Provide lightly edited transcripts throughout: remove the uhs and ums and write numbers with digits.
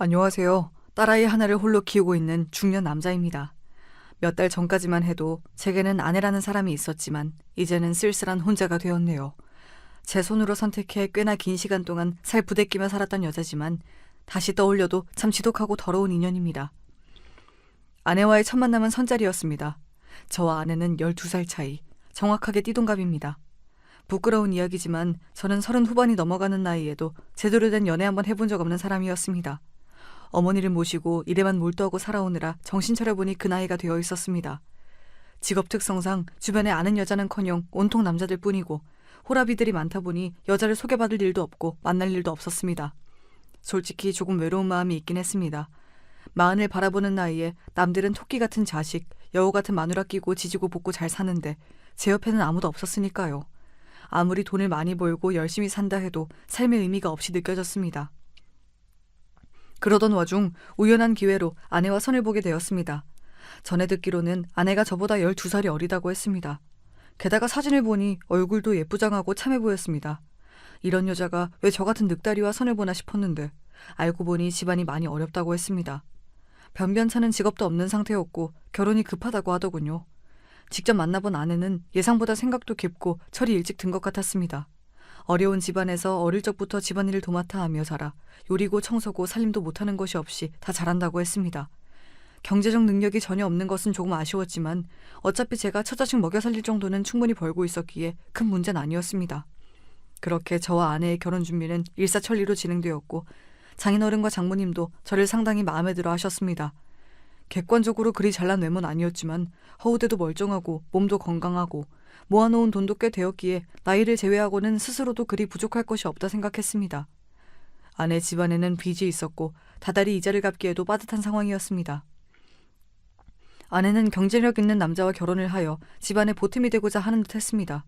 안녕하세요. 딸아이 하나를 홀로 키우고 있는 중년 남자입니다. 몇 달 전까지만 해도 제게는 아내라는 사람이 있었지만 이제는 쓸쓸한 혼자가 되었네요. 제 손으로 선택해 꽤나 긴 시간 동안 살 부대끼며 살았던 여자지만 다시 떠올려도 참 지독하고 더러운 인연입니다. 아내와의 첫 만남은 선jal이었습니다. 저와 아내는 12살 차이, 정확하게 띠동갑입니다. 부끄러운 이야기지만 저는 30 후반이 넘어가는 나이에도 제대로 된 연애 한번 해본 적 없는 사람이었습니다. 어머니를 모시고 일에만 몰두하고 살아오느라 정신 차려보니 그 나이가 되어 있었습니다. 직업 특성상 주변에 아는 여자는커녕 온통 남자들 뿐이고 호라비들이 많다 보니 여자를 소개받을 일도 없고 만날 일도 없었습니다. 솔직히 조금 외로운 마음이 있긴 했습니다. 마흔을 바라보는 나이에 남들은 토끼 같은 자식, 여우 같은 마누라 끼고 지지고 볶고 잘 사는데 제 옆에는 아무도 없었으니까요. 아무리 돈을 많이 벌고 열심히 산다 해도 삶의 의미가 없이 느껴졌습니다. 그러던 와중 우연한 기회로 아내와 선을 보게 되었습니다. 전에 듣기로는 아내가 저보다 12살이 어리다고 했습니다. 게다가 사진을 보니 얼굴도 예쁘장하고 참해 보였습니다. 이런 여자가 왜 저 같은 늑다리와 선을 보나 싶었는데 알고 보니 집안이 많이 어렵다고 했습니다. 변변찮은 직업도 없는 상태였고 결혼이 급하다고 하더군요. 직접 만나본 아내는 예상보다 생각도 깊고 철이 일찍 든 것 같았습니다. 어려운 집안에서 어릴 적부터 집안일을 도맡아 하며 자라 요리고 청소고 살림도 못하는 것이 없이 다 잘한다고 했습니다. 경제적 능력이 전혀 없는 것은 조금 아쉬웠지만 어차피 제가 처자식 먹여 살릴 정도는 충분히 벌고 있었기에 큰 문제는 아니었습니다. 그렇게 저와 아내의 결혼 준비는 일사천리로 진행되었고 장인어른과 장모님도 저를 상당히 마음에 들어 하셨습니다. 객관적으로 그리 잘난 외모는 아니었지만 허우대도 멀쩡하고 몸도 건강하고 모아놓은 돈도 꽤 되었기에 나이를 제외하고는 스스로도 그리 부족할 것이 없다 생각했습니다. 아내 집안에는 빚이 있었고 다달이 이자를 갚기에도 빠듯한 상황이었습니다. 아내는 경제력 있는 남자와 결혼을 하여 집안에 보탬이 되고자 하는 듯 했습니다.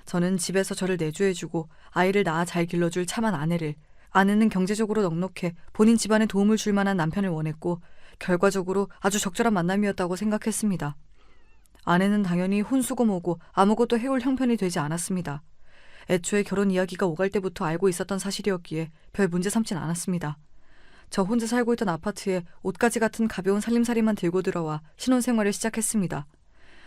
저는 집에서 저를 내조해주고 아이를 낳아 잘 길러줄 참한 아내를, 아내는 경제적으로 넉넉해 본인 집안에 도움을 줄 만한 남편을 원했고 결과적으로 아주 적절한 만남이었다고 생각했습니다. 아내는 당연히 혼수고모고 아무것도 해올 형편이 되지 않았습니다. 애초에 결혼 이야기가 오갈 때부터 알고 있었던 사실이었기에 별 문제 삼진 않았습니다. 저 혼자 살고 있던 아파트에 옷가지 같은 가벼운 살림살이만 들고 들어와 신혼생활을 시작했습니다.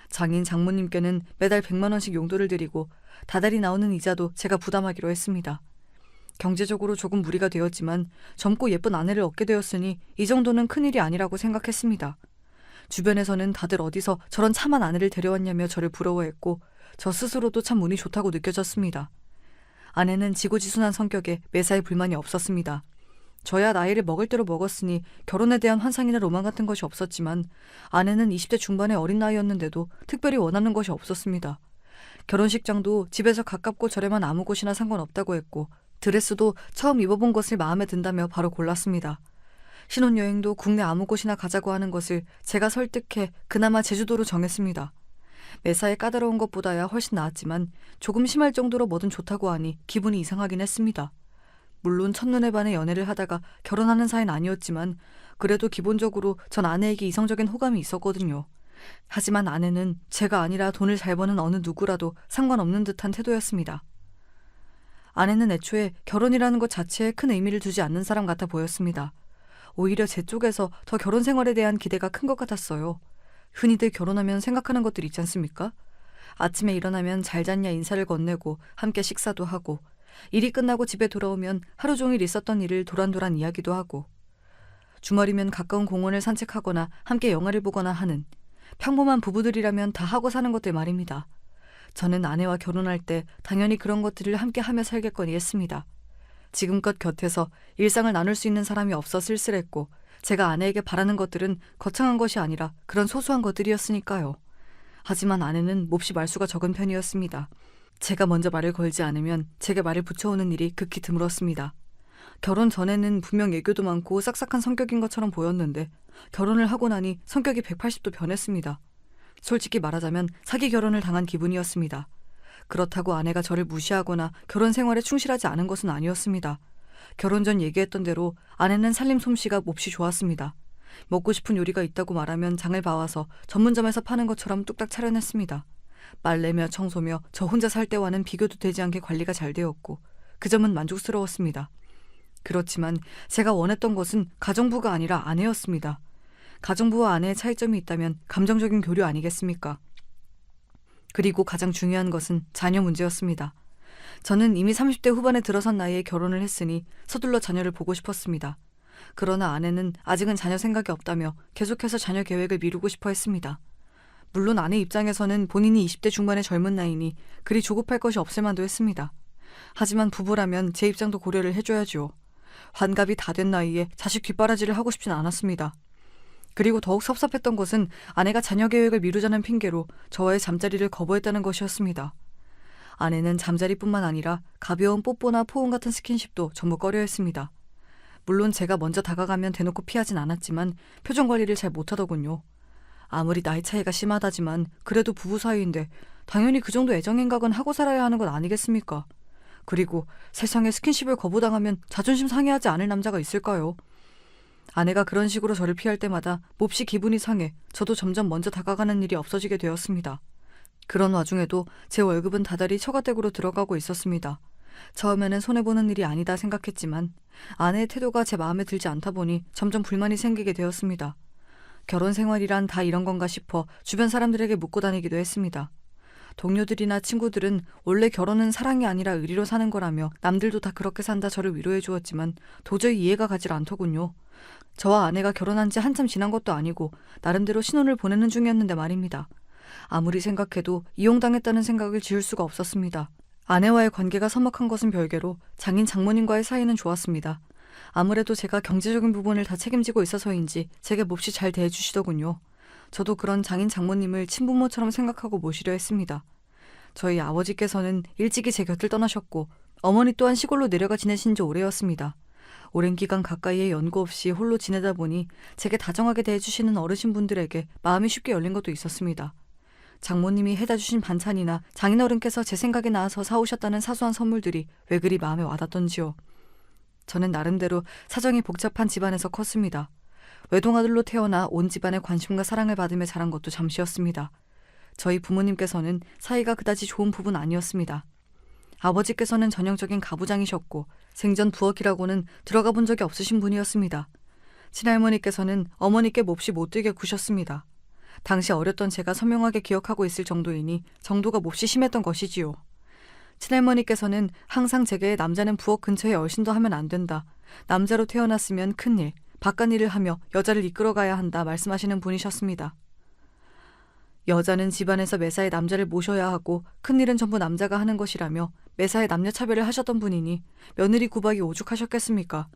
장인 장모님께는 매달 100만 원씩 용돈을 드리고 다달이 나오는 이자도 제가 부담하기로 했습니다. 경제적으로 조금 무리가 되었지만 젊고 예쁜 아내를 얻게 되었으니 이 정도는 큰일이 아니라고 생각했습니다. 주변에서는 다들 어디서 저런 참한 아내를 데려왔냐며 저를 부러워했고 저 스스로도 참 운이 좋다고 느껴졌습니다. 아내는 지고지순한 성격에 매사에 불만이 없었습니다. 저야 나이를 먹을 대로 먹었으니 결혼에 대한 환상이나 로망 같은 것이 없었지만 아내는 20대 중반의 어린 나이였는데도 특별히 원하는 것이 없었습니다. 결혼식장도 집에서 가깝고 저렴한 아무 곳이나 상관없다고 했고 드레스도 처음 입어본 것을 마음에 든다며 바로 골랐습니다. 신혼여행도 국내 아무 곳이나 가자고 하는 것을 제가 설득해 그나마 제주도로 정했습니다. 매사에 까다로운 것보다야 훨씬 나았지만 조금 심할 정도로 뭐든 좋다고 하니 기분이 이상하긴 했습니다. 물론 첫눈에 반해 연애를 하다가 결혼하는 사이는 아니었지만 그래도 기본적으로 전 아내에게 이성적인 호감이 있었거든요. 하지만 아내는 제가 아니라 돈을 잘 버는 어느 누구라도 상관없는 듯한 태도였습니다. 아내는 애초에 결혼이라는 것 자체에 큰 의미를 두지 않는 사람 같아 보였습니다. 오히려 제 쪽에서 더 결혼 생활에 대한 기대가 큰 것 같았어요. 흔히들 결혼하면 생각하는 것들 있지 않습니까? 아침에 일어나면 잘 잤냐 인사를 건네고 함께 식사도 하고 일이 끝나고 집에 돌아오면 하루 종일 있었던 일을 도란도란 이야기도 하고 주말이면 가까운 공원을 산책하거나 함께 영화를 보거나 하는 평범한 부부들이라면 다 하고 사는 것들 말입니다. 저는 아내와 결혼할 때 당연히 그런 것들을 함께 하며 살겠거니 했습니다. 지금껏 곁에서 일상을 나눌 수 있는 사람이 없어 쓸쓸했고 제가 아내에게 바라는 것들은 거창한 것이 아니라 그런 소소한 것들이었으니까요. 하지만 아내는 몹시 말수가 적은 편이었습니다. 제가 먼저 말을 걸지 않으면 제게 말을 붙여오는 일이 극히 드물었습니다. 결혼 전에는 분명 애교도 많고 싹싹한 성격인 것처럼 보였는데 결혼을 하고 나니 성격이 180도 변했습니다. 솔직히 말하자면 사기 결혼을 당한 기분이었습니다. 그렇다고 아내가 저를 무시하거나 결혼 생활에 충실하지 않은 것은 아니었습니다. 결혼 전 얘기했던 대로 아내는 살림 솜씨가 몹시 좋았습니다. 먹고 싶은 요리가 있다고 말하면 장을 봐와서 전문점에서 파는 것처럼 뚝딱 차려냈습니다. 빨래며 청소며 저 혼자 살 때와는 비교도 되지 않게 관리가 잘 되었고 그 점은 만족스러웠습니다. 그렇지만 제가 원했던 것은 가정부가 아니라 아내였습니다. 가정부와 아내의 차이점이 있다면 감정적인 교류 아니겠습니까? 그리고 가장 중요한 것은 자녀 문제였습니다. 저는 이미 30대 후반에 들어선 나이에 결혼을 했으니 서둘러 자녀를 보고 싶었습니다. 그러나 아내는 아직은 자녀 생각이 없다며 계속해서 자녀 계획을 미루고 싶어 했습니다. 물론 아내 입장에서는 본인이 20대 중반의 젊은 나이니 그리 조급할 것이 없을 만도 했습니다. 하지만 부부라면 제 입장도 고려를 해줘야죠. 환갑이 다 된 나이에 자식 뒷바라지를 하고 싶진 않았습니다. 그리고 더욱 섭섭했던 것은 아내가 자녀 계획을 미루자는 핑계로 저와의 잠자리를 거부했다는 것이었습니다. 아내는 잠자리뿐만 아니라 가벼운 뽀뽀나 포옹 같은 스킨십도 전부 꺼려했습니다. 물론 제가 먼저 다가가면 대놓고 피하진 않았지만 표정 관리를 잘 못하더군요. 아무리 나이 차이가 심하다지만 그래도 부부 사이인데 당연히 그 정도 애정행각은 하고 살아야 하는 것 아니겠습니까? 그리고 세상에 스킨십을 거부당하면 자존심 상해하지 않을 남자가 있을까요? 아내가 그런 식으로 저를 피할 때마다 몹시 기분이 상해 저도 점점 먼저 다가가는 일이 없어지게 되었습니다. 그런 와중에도 제 월급은 다달이 처가댁으로 들어가고 있었습니다. 처음에는 손해보는 일이 아니다 생각했지만 아내의 태도가 제 마음에 들지 않다 보니 점점 불만이 생기게 되었습니다. 결혼 생활이란 다 이런 건가 싶어 주변 사람들에게 묻고 다니기도 했습니다. 동료들이나 친구들은 원래 결혼은 사랑이 아니라 의리로 사는 거라며 남들도 다 그렇게 산다 저를 위로해 주었지만 도저히 이해가 가질 않더군요. 저와 아내가 결혼한 지 한참 지난 것도 아니고 나름대로 신혼을 보내는 중이었는데 말입니다. 아무리 생각해도 이용당했다는 생각을 지울 수가 없었습니다. 아내와의 관계가 서먹한 것은 별개로 장인 장모님과의 사이는 좋았습니다. 아무래도 제가 경제적인 부분을 다 책임지고 있어서인지 제게 몹시 잘 대해주시더군요. 저도 그런 장인 장모님을 친부모처럼 생각하고 모시려 했습니다. 저희 아버지께서는 일찍이 제 곁을 떠나셨고 어머니 또한 시골로 내려가 지내신 지 오래였습니다. 오랜 기간 가까이에 연고 없이 홀로 지내다 보니 제게 다정하게 대해주시는 어르신분들에게 마음이 쉽게 열린 것도 있었습니다. 장모님이 해다 주신 반찬이나 장인어른께서 제 생각이 나서 사오셨다는 사소한 선물들이 왜 그리 마음에 와닿던지요. 저는 나름대로 사정이 복잡한 집안에서 컸습니다. 외동아들로 태어나 온 집안의 관심과 사랑을 받으며 자란 것도 잠시였습니다. 저희 부모님께서는 사이가 그다지 좋은 부부는 아니었습니다. 아버지께서는 전형적인 가부장이셨고 생전 부엌이라고는 들어가 본 적이 없으신 분이었습니다. 친할머니께서는 어머니께 몹시 못되게 구셨습니다. 당시 어렸던 제가 선명하게 기억하고 있을 정도이니 정도가 몹시 심했던 것이지요. 친할머니께서는 항상 제게 남자는 부엌 근처에 얼씬도 하면 안 된다. 남자로 태어났으면 큰일, 바깥일을 하며 여자를 이끌어가야 한다 말씀하시는 분이셨습니다. 여자는 집안에서 매사에 남자를 모셔야 하고 큰일은 전부 남자가 하는 것이라며 매사에 남녀 차별을 하셨던 분이니 며느리 구박이 오죽하셨겠습니까?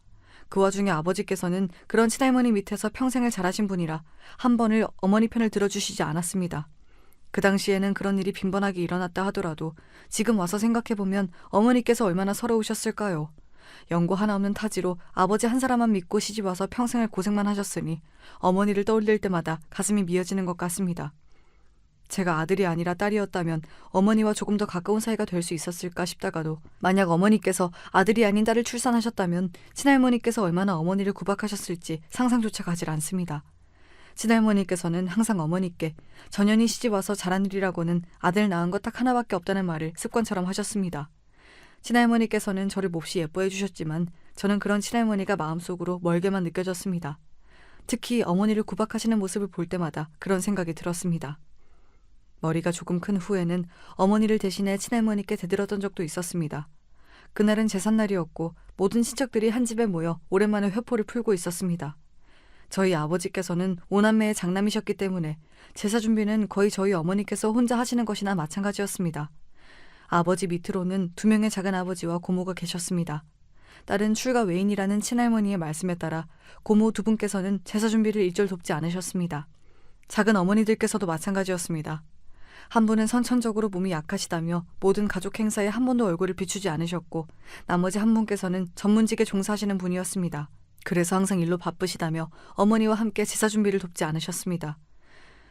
그 와중에 아버지께서는 그런 친할머니 밑에서 평생을 자라신 분이라 한 번을 어머니 편을 들어주시지 않았습니다. 그 당시에는 그런 일이 빈번하게 일어났다 하더라도 지금 와서 생각해보면 어머니께서 얼마나 서러우셨을까요? 연고 하나 없는 타지로 아버지 한 사람만 믿고 시집와서 평생을 고생만 하셨으니 어머니를 떠올릴 때마다 가슴이 미어지는 것 같습니다. 제가 아들이 아니라 딸이었다면 어머니와 조금 더 가까운 사이가 될 수 있었을까 싶다가도 만약 어머니께서 아들이 아닌 딸을 출산하셨다면 친할머니께서 얼마나 어머니를 구박하셨을지 상상조차 가질 않습니다. 친할머니께서는 항상 어머니께 전현이 시집와서 잘한 일이라고는 아들 낳은 것 딱 하나밖에 없다는 말을 습관처럼 하셨습니다. 친할머니께서는 저를 몹시 예뻐해 주셨지만 저는 그런 친할머니가 마음속으로 멀게만 느껴졌습니다. 특히 어머니를 구박하시는 모습을 볼 때마다 그런 생각이 들었습니다. 머리가 조금 큰 후에는 어머니를 대신해 친할머니께 대들었던 적도 있었습니다. 그날은 제삿날이었고 모든 친척들이 한 집에 모여 오랜만에 회포를 풀고 있었습니다. 저희 아버지께서는 오남매의 장남이셨기 때문에 제사 준비는 거의 저희 어머니께서 혼자 하시는 것이나 마찬가지였습니다. 아버지 밑으로는 2명의 작은 아버지와 고모가 계셨습니다. 딸은 출가 외인이라는 친할머니의 말씀에 따라 고모 2분께서는 제사 준비를 일절 돕지 않으셨습니다. 작은 어머니들께서도 마찬가지였습니다. 한 분은 선천적으로 몸이 약하시다며 모든 가족 행사에 한 번도 얼굴을 비추지 않으셨고 나머지 한 분께서는 전문직에 종사하시는 분이었습니다. 그래서 항상 일로 바쁘시다며 어머니와 함께 제사 준비를 돕지 않으셨습니다.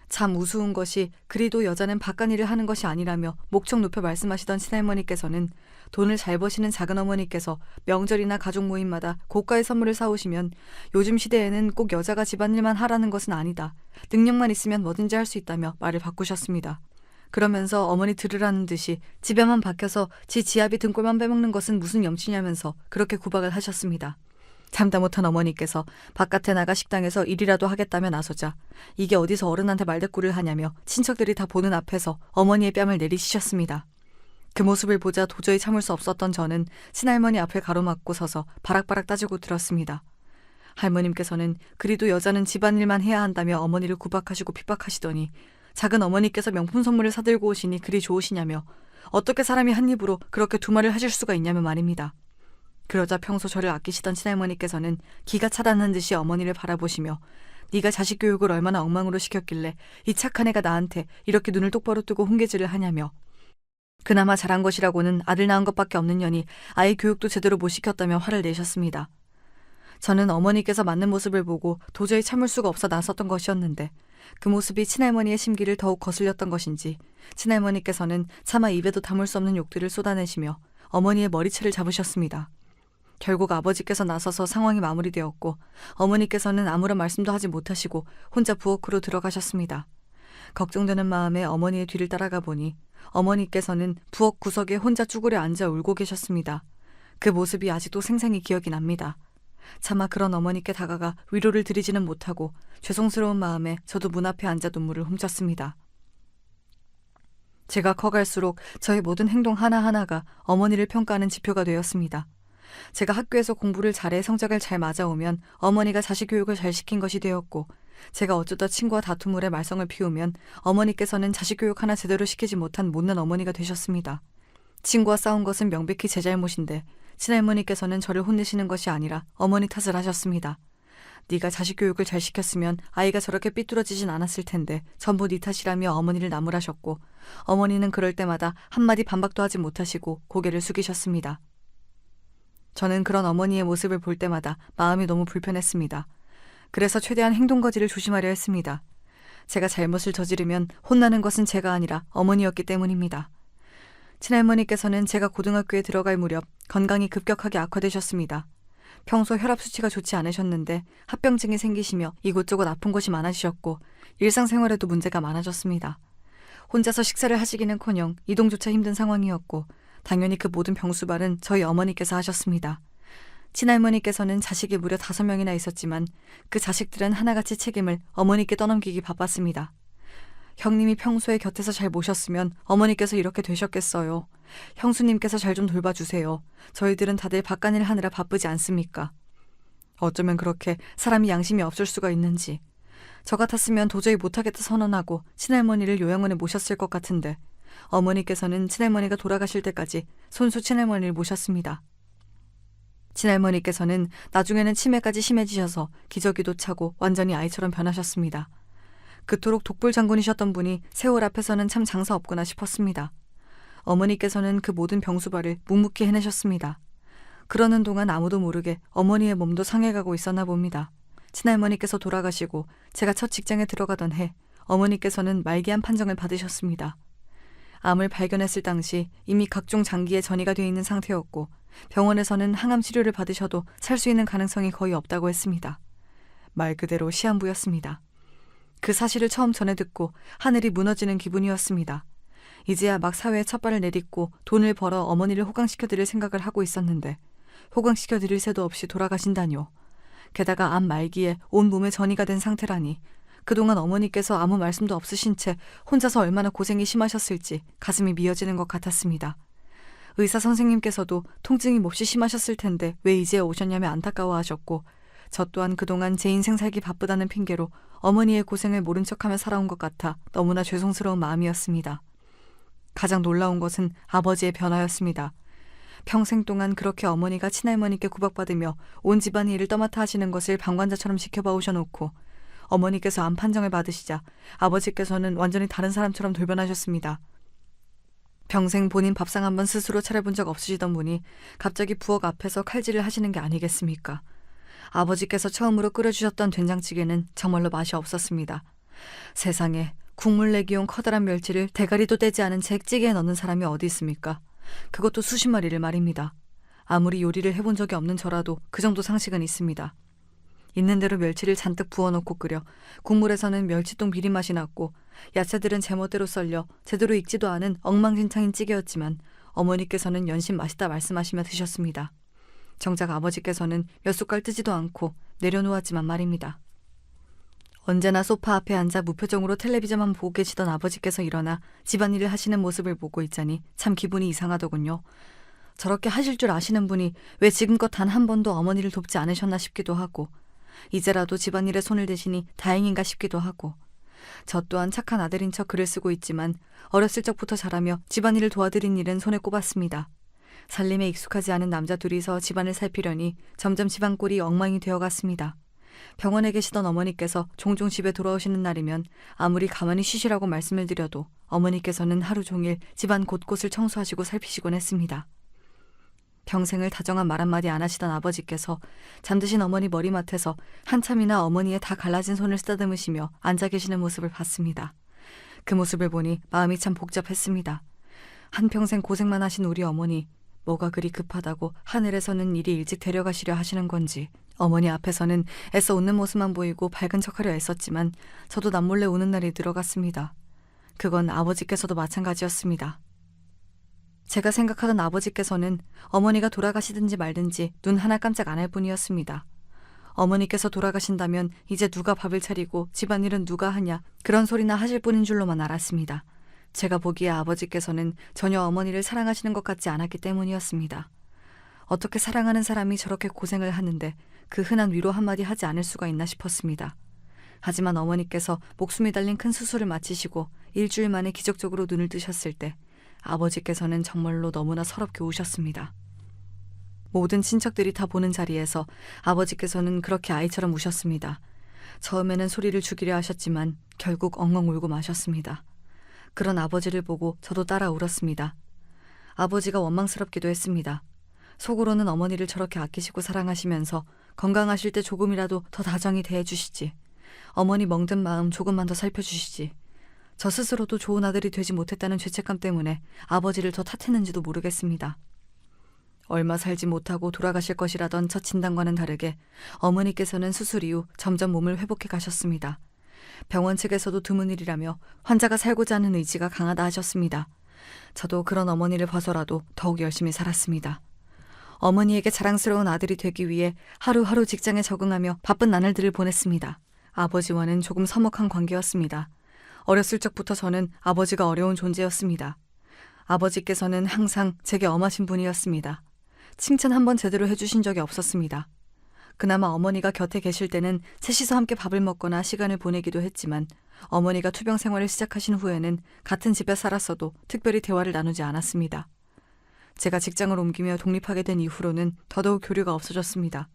참 우스운 것이 그리도 여자는 바깥일을 하는 것이 아니라며 목청 높여 말씀하시던 친할머니께서는 돈을 잘 버시는 작은어머니께서 명절이나 가족 모임마다 고가의 선물을 사오시면 요즘 시대에는 꼭 여자가 집안일만 하라는 것은 아니다. 능력만 있으면 뭐든지 할 수 있다며 말을 바꾸셨습니다. 그러면서 어머니 들으라는 듯이 집에만 박혀서 지아비 등골만 빼먹는 것은 무슨 염치냐면서 그렇게 구박을 하셨습니다. 참다 못한 어머니께서 바깥에 나가 식당에서 일이라도 하겠다며 나서자 이게 어디서 어른한테 말대꾸를 하냐며 친척들이 다 보는 앞에서 어머니의 뺨을 내리치셨습니다. 그 모습을 보자 도저히 참을 수 없었던 저는 친할머니 앞에 가로막고 서서 바락바락 따지고 들었습니다. 할머님께서는 그리도 여자는 집안일만 해야 한다며 어머니를 구박하시고 핍박하시더니 작은 어머니께서 명품 선물을 사들고 오시니 그리 좋으시냐며 어떻게 사람이 한 입으로 그렇게 두 말을 하실 수가 있냐며 말입니다. 그러자 평소 저를 아끼시던 친할머니께서는 기가 차단한 듯이 어머니를 바라보시며 네가 자식 교육을 얼마나 엉망으로 시켰길래 이 착한 애가 나한테 이렇게 눈을 똑바로 뜨고 훈계질을 하냐며 그나마 잘한 것이라고는 아들 낳은 것밖에 없는 년이 아이 교육도 제대로 못 시켰다며 화를 내셨습니다. 저는 어머니께서 맞는 모습을 보고 도저히 참을 수가 없어 나섰던 것이었는데 그 모습이 친할머니의 심기를 더욱 거슬렸던 것인지 친할머니께서는 차마 입에도 담을 수 없는 욕들을 쏟아내시며 어머니의 머리채를 잡으셨습니다. 결국 아버지께서 나서서 상황이 마무리되었고 어머니께서는 아무런 말씀도 하지 못하시고 혼자 부엌으로 들어가셨습니다. 걱정되는 마음에 어머니의 뒤를 따라가 보니 어머니께서는 부엌 구석에 혼자 쭈그려 앉아 울고 계셨습니다. 그 모습이 아직도 생생히 기억이 납니다. 차마 그런 어머니께 다가가 위로를 드리지는 못하고 죄송스러운 마음에 저도 문 앞에 앉아 눈물을 훔쳤습니다. 제가 커갈수록 저의 모든 행동 하나하나가 어머니를 평가하는 지표가 되었습니다. 제가 학교에서 공부를 잘해 성적을 잘 맞아오면 어머니가 자식 교육을 잘 시킨 것이 되었고 제가 어쩌다 친구와 다툼을 해 말썽을 피우면 어머니께서는 자식 교육 하나 제대로 시키지 못한 못난 어머니가 되셨습니다. 친구와 싸운 것은 명백히 제 잘못인데 친할머니께서는 저를 혼내시는 것이 아니라 어머니 탓을 하셨습니다. 네가 자식 교육을 잘 시켰으면 아이가 저렇게 삐뚤어지진 않았을 텐데 전부 네 탓이라며 어머니를 나무라셨고 어머니는 그럴 때마다 한마디 반박도 하지 못하시고 고개를 숙이셨습니다. 저는 그런 어머니의 모습을 볼 때마다 마음이 너무 불편했습니다. 그래서 최대한 행동거지를 조심하려 했습니다. 제가 잘못을 저지르면 혼나는 것은 제가 아니라 어머니였기 때문입니다. 친할머니께서는 제가 고등학교에 들어갈 무렵 건강이 급격하게 악화되셨습니다. 평소 혈압 수치가 좋지 않으셨는데 합병증이 생기시며 이곳저곳 아픈 곳이 많아지셨고 일상생활에도 문제가 많아졌습니다. 혼자서 식사를 하시기는커녕 이동조차 힘든 상황이었고 당연히 그 모든 병수발은 저희 어머니께서 하셨습니다. 친할머니께서는 자식이 무려 5명이나 있었지만 그 자식들은 하나같이 책임을 어머니께 떠넘기기 바빴습니다. 형님이 평소에 곁에서 잘 모셨으면 어머니께서 이렇게 되셨겠어요. 형수님께서 잘 좀 돌봐주세요. 저희들은 다들 바깥일 하느라 바쁘지 않습니까? 어쩌면 그렇게 사람이 양심이 없을 수가 있는지. 저 같았으면 도저히 못하겠다 선언하고 친할머니를 요양원에 모셨을 것 같은데 어머니께서는 친할머니가 돌아가실 때까지 손수 친할머니를 모셨습니다. 친할머니께서는 나중에는 치매까지 심해지셔서 기저귀도 차고 완전히 아이처럼 변하셨습니다. 그토록 독불 장군이셨던 분이 세월 앞에서는 참 장사 없구나 싶었습니다. 어머니께서는 그 모든 병수발을 묵묵히 해내셨습니다. 그러는 동안 아무도 모르게 어머니의 몸도 상해가고 있었나 봅니다. 친할머니께서 돌아가시고 제가 첫 직장에 들어가던 해 어머니께서는 말기암 판정을 받으셨습니다. 암을 발견했을 당시 이미 각종 장기에 전이가 되어 있는 상태였고 병원에서는 항암 치료를 받으셔도 살 수 있는 가능성이 거의 없다고 했습니다. 말 그대로 시한부였습니다. 그 사실을 처음 전해 듣고 하늘이 무너지는 기분이었습니다. 이제야 막 사회에 첫 발을 내딛고 돈을 벌어 어머니를 호강시켜드릴 생각을 하고 있었는데 호강시켜드릴 새도 없이 돌아가신다뇨. 게다가 암 말기에 온 몸에 전이가 된 상태라니 그동안 어머니께서 아무 말씀도 없으신 채 혼자서 얼마나 고생이 심하셨을지 가슴이 미어지는 것 같았습니다. 의사 선생님께서도 통증이 몹시 심하셨을 텐데 왜 이제 오셨냐며 안타까워하셨고 저 또한 그동안 제 인생 살기 바쁘다는 핑계로 어머니의 고생을 모른 척하며 살아온 것 같아 너무나 죄송스러운 마음이었습니다. 가장 놀라운 것은 아버지의 변화였습니다. 평생 동안 그렇게 어머니가 친할머니께 구박받으며 온 집안의 일을 떠맡아 하시는 것을 방관자처럼 지켜봐 오셔놓고 어머니께서 암 판정을 받으시자 아버지께서는 완전히 다른 사람처럼 돌변하셨습니다. 평생 본인 밥상 한번 스스로 차려본 적 없으시던 분이 갑자기 부엌 앞에서 칼질을 하시는 게 아니겠습니까? 아버지께서 처음으로 끓여주셨던 된장찌개는 정말로 맛이 없었습니다. 세상에 국물 내기용 커다란 멸치를 대가리도 떼지 않은 채 찌개에 넣는 사람이 어디 있습니까? 그것도 수십 마리를 말입니다. 아무리 요리를 해본 적이 없는 저라도 그 정도 상식은 있습니다. 있는 대로 멸치를 잔뜩 부어놓고 끓여 국물에서는 멸치똥 비린맛이 났고 야채들은 제멋대로 썰려 제대로 익지도 않은 엉망진창인 찌개였지만 어머니께서는 연신 맛있다 말씀하시며 드셨습니다. 정작 아버지께서는 몇 숟갈 뜨지도 않고 내려놓았지만 말입니다. 언제나 소파 앞에 앉아 무표정으로 텔레비전만 보고 계시던 아버지께서 일어나 집안일을 하시는 모습을 보고 있자니 참 기분이 이상하더군요. 저렇게 하실 줄 아시는 분이 왜 지금껏 단 한 번도 어머니를 돕지 않으셨나 싶기도 하고, 이제라도 집안일에 손을 대시니 다행인가 싶기도 하고, 저 또한 착한 아들인 척 글을 쓰고 있지만 어렸을 적부터 자라며 집안일을 도와드린 일은 손에 꼽았습니다. 살림에 익숙하지 않은 남자 둘이서 집안을 살피려니 점점 집안 꼴이 엉망이 되어갔습니다. 병원에 계시던 어머니께서 종종 집에 돌아오시는 날이면 아무리 가만히 쉬시라고 말씀을 드려도 어머니께서는 하루 종일 집안 곳곳을 청소하시고 살피시곤 했습니다. 평생을 다정한 말 한마디 안 하시던 아버지께서 잠드신 어머니 머리맡에서 한참이나 어머니의 다 갈라진 손을 쓰다듬으시며 앉아 계시는 모습을 봤습니다. 그 모습을 보니 마음이 참 복잡했습니다. 한평생 고생만 하신 우리 어머니, 뭐가 그리 급하다고 하늘에서는 이리 일찍 데려가시려 하시는 건지, 어머니 앞에서는 애써 웃는 모습만 보이고 밝은 척하려 애썼지만 저도 남몰래 우는 날이 늘어갔습니다. 그건 아버지께서도 마찬가지였습니다. 제가 생각하던 아버지께서는 어머니가 돌아가시든지 말든지 눈 하나 깜짝 안 할 뿐이었습니다. 어머니께서 돌아가신다면 이제 누가 밥을 차리고 집안일은 누가 하냐, 그런 소리나 하실 분인 줄로만 알았습니다. 제가 보기에 아버지께서는 전혀 어머니를 사랑하시는 것 같지 않았기 때문이었습니다. 어떻게 사랑하는 사람이 저렇게 고생을 하는데 그 흔한 위로 한마디 하지 않을 수가 있나 싶었습니다. 하지만 어머니께서 목숨이 달린 큰 수술을 마치시고 일주일 만에 기적적으로 눈을 뜨셨을 때 아버지께서는 정말로 너무나 서럽게 우셨습니다. 모든 친척들이 다 보는 자리에서 아버지께서는 그렇게 아이처럼 우셨습니다. 처음에는 소리를 죽이려 하셨지만 결국 엉엉 울고 마셨습니다. 그런 아버지를 보고 저도 따라 울었습니다. 아버지가 원망스럽기도 했습니다. 속으로는 어머니를 저렇게 아끼시고 사랑하시면서 건강하실 때 조금이라도 더 다정히 대해주시지, 어머니 멍든 마음 조금만 더 살펴주시지, 저 스스로도 좋은 아들이 되지 못했다는 죄책감 때문에 아버지를 더 탓했는지도 모르겠습니다. 얼마 살지 못하고 돌아가실 것이라던 첫 진단과는 다르게 어머니께서는 수술 이후 점점 몸을 회복해 가셨습니다. 병원 측에서도 드문 일이라며 환자가 살고자 하는 의지가 강하다 하셨습니다. 저도 그런 어머니를 봐서라도 더욱 열심히 살았습니다. 어머니에게 자랑스러운 아들이 되기 위해 하루하루 직장에 적응하며 바쁜 나날들을 보냈습니다. 아버지와는 조금 서먹한 관계였습니다. 어렸을 적부터 저는 아버지가 어려운 존재였습니다. 아버지께서는 항상 제게 엄하신 분이었습니다. 칭찬 한번 제대로 해주신 적이 없었습니다. 그나마 어머니가 곁에 계실 때는 셋이서 함께 밥을 먹거나 시간을 보내기도 했지만 어머니가 투병 생활을 시작하신 후에는 같은 집에 살았어도 특별히 대화를 나누지 않았습니다. 제가 직장을 옮기며 독립하게 된 이후로는 더더욱 교류가 없어졌습니다.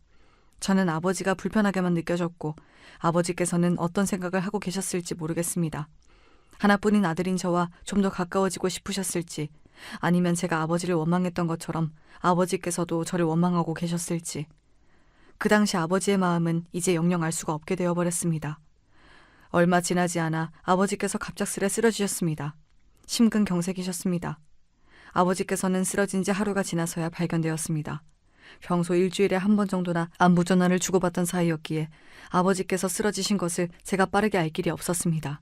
저는 아버지가 불편하게만 느껴졌고 아버지께서는 어떤 생각을 하고 계셨을지 모르겠습니다. 하나뿐인 아들인 저와 좀 더 가까워지고 싶으셨을지, 아니면 제가 아버지를 원망했던 것처럼 아버지께서도 저를 원망하고 계셨을지. 그 당시 아버지의 마음은 이제 영영 알 수가 없게 되어버렸습니다. 얼마 지나지 않아 아버지께서 갑작스레 쓰러지셨습니다. 심근경색이셨습니다. 아버지께서는 쓰러진 지 하루가 지나서야 발견되었습니다. 평소 일주일에 한 번 정도나 안부 전화를 주고받던 사이였기에 아버지께서 쓰러지신 것을 제가 빠르게 알 길이 없었습니다.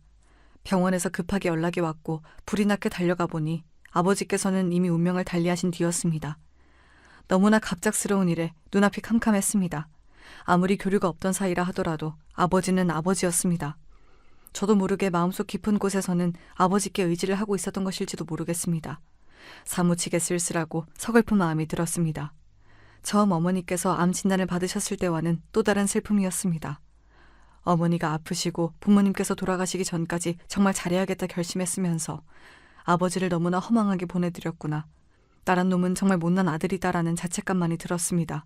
병원에서 급하게 연락이 왔고 불이 나게 달려가 보니 아버지께서는 이미 운명을 달리하신 뒤였습니다. 너무나 갑작스러운 일에 눈앞이 캄캄했습니다. 아무리 교류가 없던 사이라 하더라도 아버지는 아버지였습니다. 저도 모르게 마음속 깊은 곳에서는 아버지께 의지를 하고 있었던 것일지도 모르겠습니다. 사무치게 쓸쓸하고 서글픈 마음이 들었습니다. 처음 어머니께서 암 진단을 받으셨을 때와는 또 다른 슬픔이었습니다. 어머니가 아프시고 부모님께서 돌아가시기 전까지 정말 잘해야겠다 결심했으면서 아버지를 너무나 허망하게 보내드렸구나. 나란 놈은 정말 못난 아들이다라는 자책감만이 들었습니다.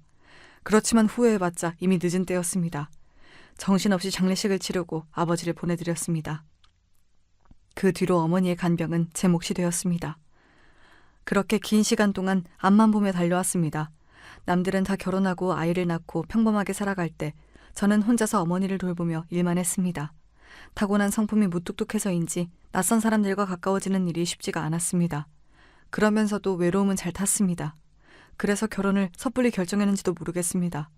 그렇지만 후회해봤자 이미 늦은 때였습니다. 정신없이 장례식을 치르고 아버지를 보내드렸습니다. 그 뒤로 어머니의 간병은 제 몫이 되었습니다. 그렇게 긴 시간 동안 앞만 보며 달려왔습니다. 남들은 다 결혼하고 아이를 낳고 평범하게 살아갈 때 저는 혼자서 어머니를 돌보며 일만 했습니다. 타고난 성품이 무뚝뚝해서인지 낯선 사람들과 가까워지는 일이 쉽지가 않았습니다. 그러면서도 외로움은 잘 탔습니다. 그래서 결혼을 섣불리 결정했는지도 모르겠습니다.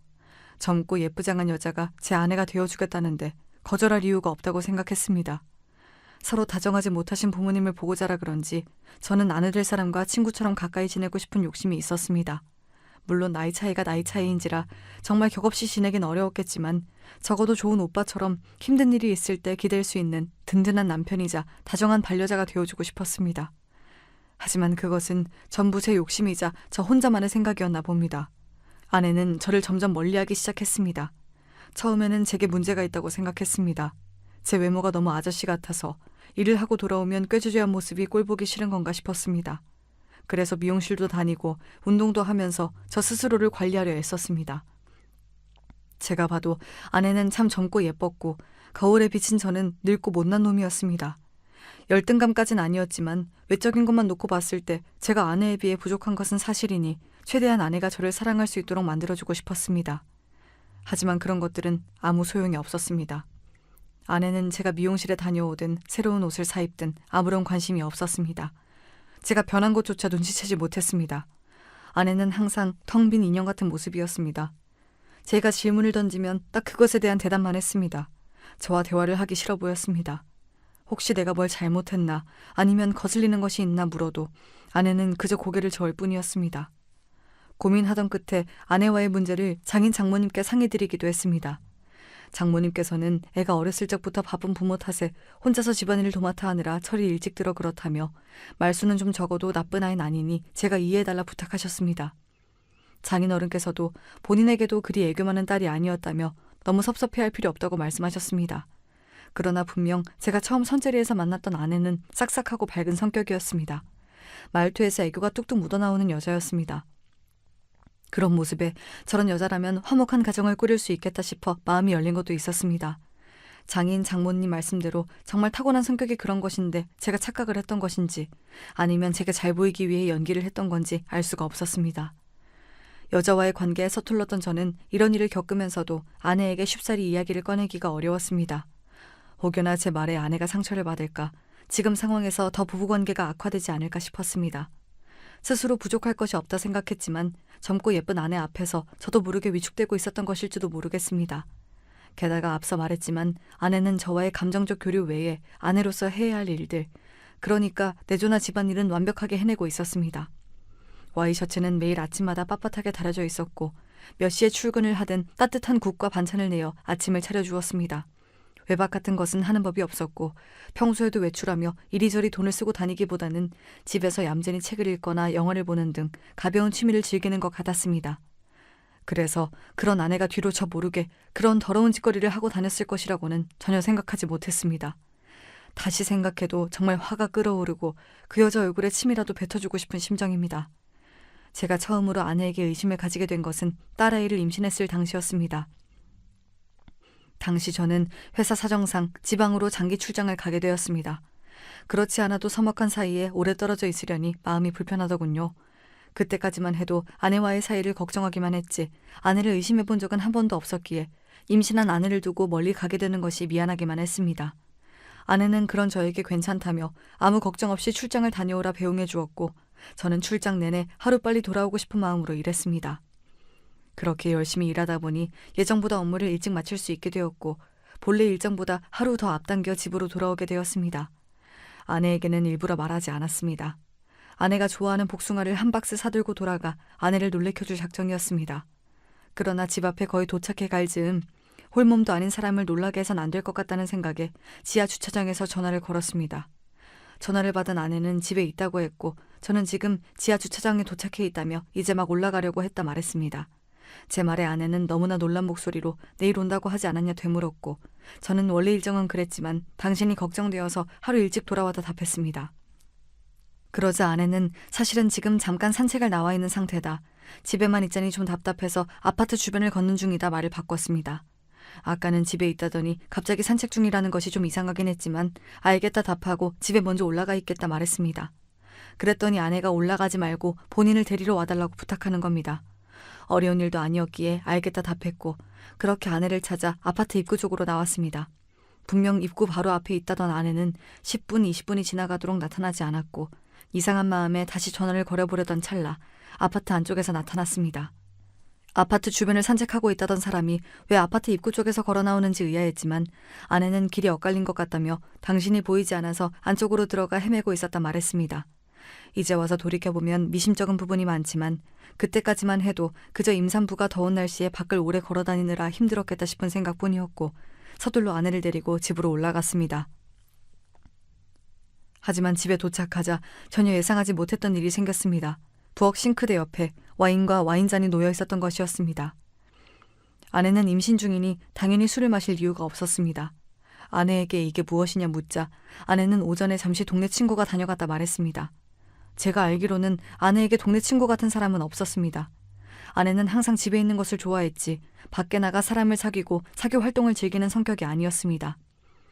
젊고 예쁘장한 여자가 제 아내가 되어주겠다는데 거절할 이유가 없다고 생각했습니다. 서로 다정하지 못하신 부모님을 보고 자라 그런지 저는 아내 될 사람과 친구처럼 가까이 지내고 싶은 욕심이 있었습니다. 물론 나이 차이가 나이 차이인지라 정말 격없이 지내긴 어려웠겠지만 적어도 좋은 오빠처럼 힘든 일이 있을 때 기댈 수 있는 든든한 남편이자 다정한 반려자가 되어주고 싶었습니다. 하지만 그것은 전부 제 욕심이자 저 혼자만의 생각이었나 봅니다. 아내는 저를 점점 멀리하기 시작했습니다. 처음에는 제게 문제가 있다고 생각했습니다. 제 외모가 너무 아저씨 같아서 일을 하고 돌아오면 꾀주저한 모습이 꼴보기 싫은 건가 싶었습니다. 그래서 미용실도 다니고 운동도 하면서 저 스스로를 관리하려 애썼습니다. 제가 봐도 아내는 참 젊고 예뻤고 거울에 비친 저는 늙고 못난 놈이었습니다. 열등감까진 아니었지만 외적인 것만 놓고 봤을 때 제가 아내에 비해 부족한 것은 사실이니 최대한 아내가 저를 사랑할 수 있도록 만들어주고 싶었습니다. 하지만 그런 것들은 아무 소용이 없었습니다. 아내는 제가 미용실에 다녀오든 새로운 옷을 사입든 아무런 관심이 없었습니다. 제가 변한 것조차 눈치채지 못했습니다. 아내는 항상 텅 빈 인형 같은 모습이었습니다. 제가 질문을 던지면 딱 그것에 대한 대답만 했습니다. 저와 대화를 하기 싫어 보였습니다. 혹시 내가 뭘 잘못했나 아니면 거슬리는 것이 있나 물어도 아내는 그저 고개를 저을 뿐이었습니다. 고민하던 끝에 아내와의 문제를 장인 장모님께 상의드리기도 했습니다. 장모님께서는 애가 어렸을 적부터 바쁜 부모 탓에 혼자서 집안일을 도맡아 하느라 철이 일찍 들어 그렇다며 말수는 좀 적어도 나쁜 아이는 아니니 제가 이해해달라 부탁하셨습니다. 장인어른께서도 본인에게도 그리 애교 많은 딸이 아니었다며 너무 섭섭해할 필요 없다고 말씀하셨습니다. 그러나 분명 제가 처음 선재리에서 만났던 아내는 싹싹하고 밝은 성격이었습니다. 말투에서 애교가 뚝뚝 묻어나오는 여자였습니다. 그런 모습에 저런 여자라면 화목한 가정을 꾸릴 수 있겠다 싶어 마음이 열린 것도 있었습니다. 장인 장모님 말씀대로 정말 타고난 성격이 그런 것인데 제가 착각을 했던 것인지 아니면 제게 잘 보이기 위해 연기를 했던 건지 알 수가 없었습니다. 여자와의 관계에 서툴렀던 저는 이런 일을 겪으면서도 아내에게 쉽사리 이야기를 꺼내기가 어려웠습니다. 혹여나 제 말에 아내가 상처를 받을까, 지금 상황에서 더 부부관계가 악화되지 않을까 싶었습니다. 스스로 부족할 것이 없다 생각했지만 젊고 예쁜 아내 앞에서 저도 모르게 위축되고 있었던 것일지도 모르겠습니다. 게다가 앞서 말했지만 아내는 저와의 감정적 교류 외에 아내로서 해야 할 일들, 그러니까 내조나 집안일은 완벽하게 해내고 있었습니다. 와이셔츠는 매일 아침마다 빳빳하게 다려져 있었고 몇 시에 출근을 하든 따뜻한 국과 반찬을 내어 아침을 차려주었습니다. 외박 같은 것은 하는 법이 없었고 평소에도 외출하며 이리저리 돈을 쓰고 다니기보다는 집에서 얌전히 책을 읽거나 영화를 보는 등 가벼운 취미를 즐기는 것 같았습니다. 그래서 그런 아내가 뒤로 저 모르게 그런 더러운 짓거리를 하고 다녔을 것이라고는 전혀 생각하지 못했습니다. 다시 생각해도 정말 화가 끓어오르고 그 여자 얼굴에 침이라도 뱉어주고 싶은 심정입니다. 제가 처음으로 아내에게 의심을 가지게 된 것은 딸아이를 임신했을 당시였습니다. 당시 저는 회사 사정상 지방으로 장기 출장을 가게 되었습니다. 그렇지 않아도 서먹한 사이에 오래 떨어져 있으려니 마음이 불편하더군요. 그때까지만 해도 아내와의 사이를 걱정하기만 했지 아내를 의심해 본 적은 한 번도 없었기에 임신한 아내를 두고 멀리 가게 되는 것이 미안하기만 했습니다. 아내는 그런 저에게 괜찮다며 아무 걱정 없이 출장을 다녀오라 배웅해 주었고 저는 출장 내내 하루빨리 돌아오고 싶은 마음으로 일했습니다. 그렇게 열심히 일하다 보니 예정보다 업무를 일찍 마칠 수 있게 되었고 본래 일정보다 하루 더 앞당겨 집으로 돌아오게 되었습니다. 아내에게는 일부러 말하지 않았습니다. 아내가 좋아하는 복숭아를 한 박스 사들고 돌아가 아내를 놀래켜줄 작정이었습니다. 그러나 집 앞에 거의 도착해 갈 즈음 홀몸도 아닌 사람을 놀라게 해선 안 될 것 같다는 생각에 지하 주차장에서 전화를 걸었습니다. 전화를 받은 아내는 집에 있다고 했고 저는 지금 지하 주차장에 도착해 있다며 이제 막 올라가려고 했다 말했습니다. 제 말에 아내는 너무나 놀란 목소리로 내일 온다고 하지 않았냐 되물었고 저는 원래 일정은 그랬지만 당신이 걱정되어서 하루 일찍 돌아와다 답했습니다. 그러자 아내는 사실은 지금 잠깐 산책을 나와 있는 상태다. 집에만 있자니 좀 답답해서 아파트 주변을 걷는 중이다 말을 바꿨습니다. 아까는 집에 있다더니 갑자기 산책 중이라는 것이 좀 이상하긴 했지만 알겠다 답하고 집에 먼저 올라가 있겠다 말했습니다. 그랬더니 아내가 올라가지 말고 본인을 데리러 와달라고 부탁하는 겁니다. 어려운 일도 아니었기에 알겠다 답했고 그렇게 아내를 찾아 아파트 입구 쪽으로 나왔습니다. 분명 입구 바로 앞에 있다던 아내는 10분, 20분이 지나가도록 나타나지 않았고 이상한 마음에 다시 전화를 걸어보려던 찰나 아파트 안쪽에서 나타났습니다. 아파트 주변을 산책하고 있다던 사람이 왜 아파트 입구 쪽에서 걸어 나오는지 의아했지만 아내는 길이 엇갈린 것 같다며 당신이 보이지 않아서 안쪽으로 들어가 헤매고 있었다 말했습니다. 이제 와서 돌이켜보면 미심쩍은 부분이 많지만 그때까지만 해도 그저 임산부가 더운 날씨에 밖을 오래 걸어다니느라 힘들었겠다 싶은 생각뿐이었고 서둘러 아내를 데리고 집으로 올라갔습니다. 하지만 집에 도착하자 전혀 예상하지 못했던 일이 생겼습니다. 부엌 싱크대 옆에 와인과 와인잔이 놓여 있었던 것이었습니다. 아내는 임신 중이니 당연히 술을 마실 이유가 없었습니다. 아내에게 이게 무엇이냐 묻자 아내는 오전에 잠시 동네 친구가 다녀갔다 말했습니다. 제가 알기로는 아내에게 동네 친구 같은 사람은 없었습니다. 아내는 항상 집에 있는 것을 좋아했지 밖에 나가 사람을 사귀고 사교 활동을 즐기는 성격이 아니었습니다.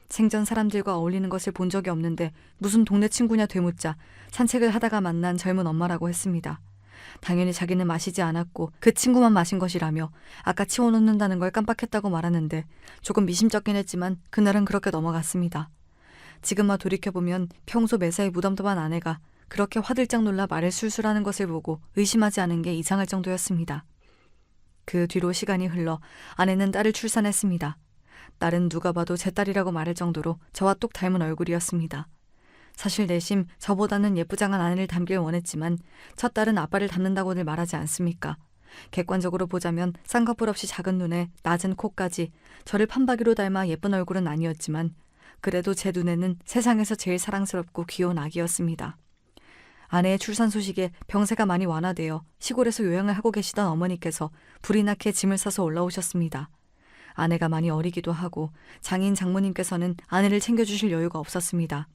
생전 사람들과 어울리는 것을 본 적이 없는데 무슨 동네 친구냐 되묻자 산책을 하다가 만난 젊은 엄마라고 했습니다. 당연히 자기는 마시지 않았고 그 친구만 마신 것이라며 아까 치워놓는다는 걸 깜빡했다고 말하는데 조금 미심쩍긴 했지만 그날은 그렇게 넘어갔습니다. 지금 와 돌이켜보면 평소 매사에 무덤덤한 아내가 그렇게 화들짝 놀라 말을 술술하는 것을 보고 의심하지 않은 게 이상할 정도였습니다. 그 뒤로 시간이 흘러 아내는 딸을 출산했습니다. 딸은 누가 봐도 제 딸이라고 말할 정도로 저와 똑 닮은 얼굴이었습니다. 사실 내심 저보다는 예쁘장한 아내를 닮길 원했지만 첫 딸은 아빠를 닮는다고들 말하지 않습니까? 객관적으로 보자면 쌍꺼풀 없이 작은 눈에 낮은 코까지 저를 판박이로 닮아 예쁜 얼굴은 아니었지만 그래도 제 눈에는 세상에서 제일 사랑스럽고 귀여운 아기였습니다. 아내의 출산 소식에 병세가 많이 완화되어 시골에서 요양을 하고 계시던 어머니께서 불이 나게 짐을 싸서 올라오셨습니다. 아내가 많이 어리기도 하고 장인 장모님께서는 아내를 챙겨주실 여유가 없었습니다.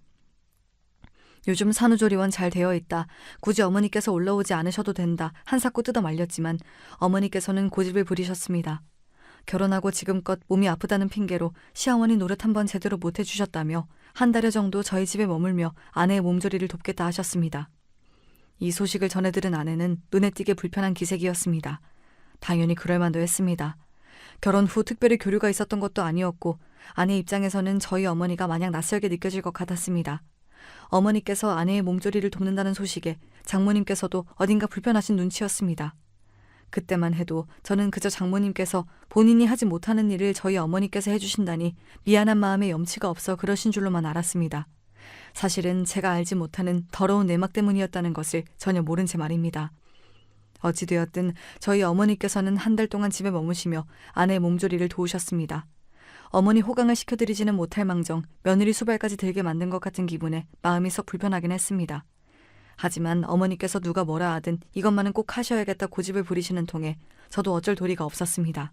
요즘 산후조리원 잘 되어 있다. 굳이 어머니께서 올라오지 않으셔도 된다. 한사코 뜯어 말렸지만 어머니께서는 고집을 부리셨습니다. 결혼하고 지금껏 몸이 아프다는 핑계로 시어머니 노릇 한번 제대로 못 해주셨다며 한 달여 정도 저희 집에 머물며 아내의 몸조리를 돕겠다 하셨습니다. 이 소식을 전해 들은 아내는 눈에 띄게 불편한 기색이었습니다. 당연히 그럴 만도 했습니다. 결혼 후 특별히 교류가 있었던 것도 아니었고 아내 입장에서는 저희 어머니가 마냥 낯설게 느껴질 것 같았습니다. 어머니께서 아내의 몸조리를 돕는다는 소식에 장모님께서도 어딘가 불편하신 눈치였습니다. 그때만 해도 저는 그저 장모님께서 본인이 하지 못하는 일을 저희 어머니께서 해주신다니 미안한 마음에 염치가 없어 그러신 줄로만 알았습니다. 사실은 제가 알지 못하는 더러운 내막 때문이었다는 것을 전혀 모른 채 말입니다. 어찌되었든 저희 어머니께서는 한 달 동안 집에 머무시며 아내의 몸조리를 도우셨습니다. 어머니 호강을 시켜드리지는 못할 망정 며느리 수발까지 들게 만든 것 같은 기분에 마음이 썩 불편하긴 했습니다. 하지만 어머니께서 누가 뭐라 하든 이것만은 꼭 하셔야겠다 고집을 부리시는 통에 저도 어쩔 도리가 없었습니다.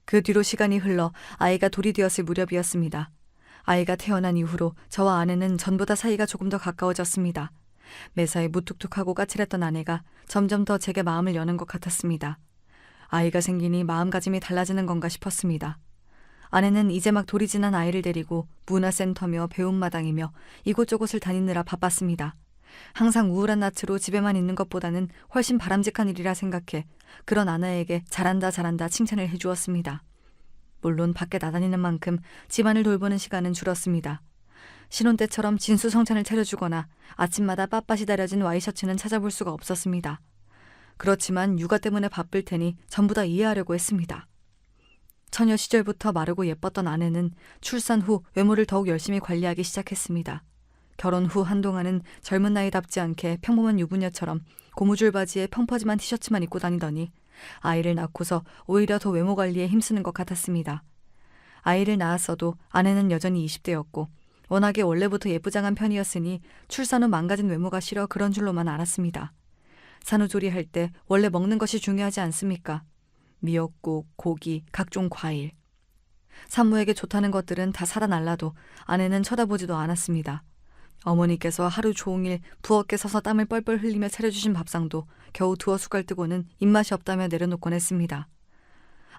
그 뒤로 시간이 흘러 아이가 돌이 되었을 무렵이었습니다. 아이가 태어난 이후로 저와 아내는 전보다 사이가 조금 더 가까워졌습니다. 매사에 무뚝뚝하고 까칠했던 아내가 점점 더 제게 마음을 여는 것 같았습니다. 아이가 생기니 마음가짐이 달라지는 건가 싶었습니다. 아내는 이제 막 돌이 지난 아이를 데리고 문화센터며 배움마당이며 이곳저곳을 다니느라 바빴습니다. 항상 우울한 낯으로 집에만 있는 것보다는 훨씬 바람직한 일이라 생각해 그런 아내에게 잘한다 잘한다 칭찬을 해주었습니다. 물론 밖에 나다니는 만큼 집안을 돌보는 시간은 줄었습니다. 신혼 때처럼 진수성찬을 차려주거나 아침마다 빳빳이 다려진 와이셔츠는 찾아볼 수가 없었습니다. 그렇지만 육아 때문에 바쁠 테니 전부 다 이해하려고 했습니다. 처녀 시절부터 마르고 예뻤던 아내는 출산 후 외모를 더욱 열심히 관리하기 시작했습니다. 결혼 후 한동안은 젊은 나이답지 않게 평범한 유부녀처럼 고무줄 바지에 펑퍼짐한 티셔츠만 입고 다니더니 아이를 낳고서 오히려 더 외모 관리에 힘쓰는 것 같았습니다. 아이를 낳았어도 아내는 여전히 20대였고 워낙에 원래부터 예쁘장한 편이었으니 출산 후 망가진 외모가 싫어 그런 줄로만 알았습니다. 산후조리할 때 원래 먹는 것이 중요하지 않습니까? 미역국, 고기, 각종 과일. 산모에게 좋다는 것들은 다 사다 날라도 아내는 쳐다보지도 않았습니다. 어머니께서 하루 종일 부엌에 서서 땀을 뻘뻘 흘리며 차려주신 밥상도 겨우 두어 숟갈 뜨고는 입맛이 없다며 내려놓곤 했습니다.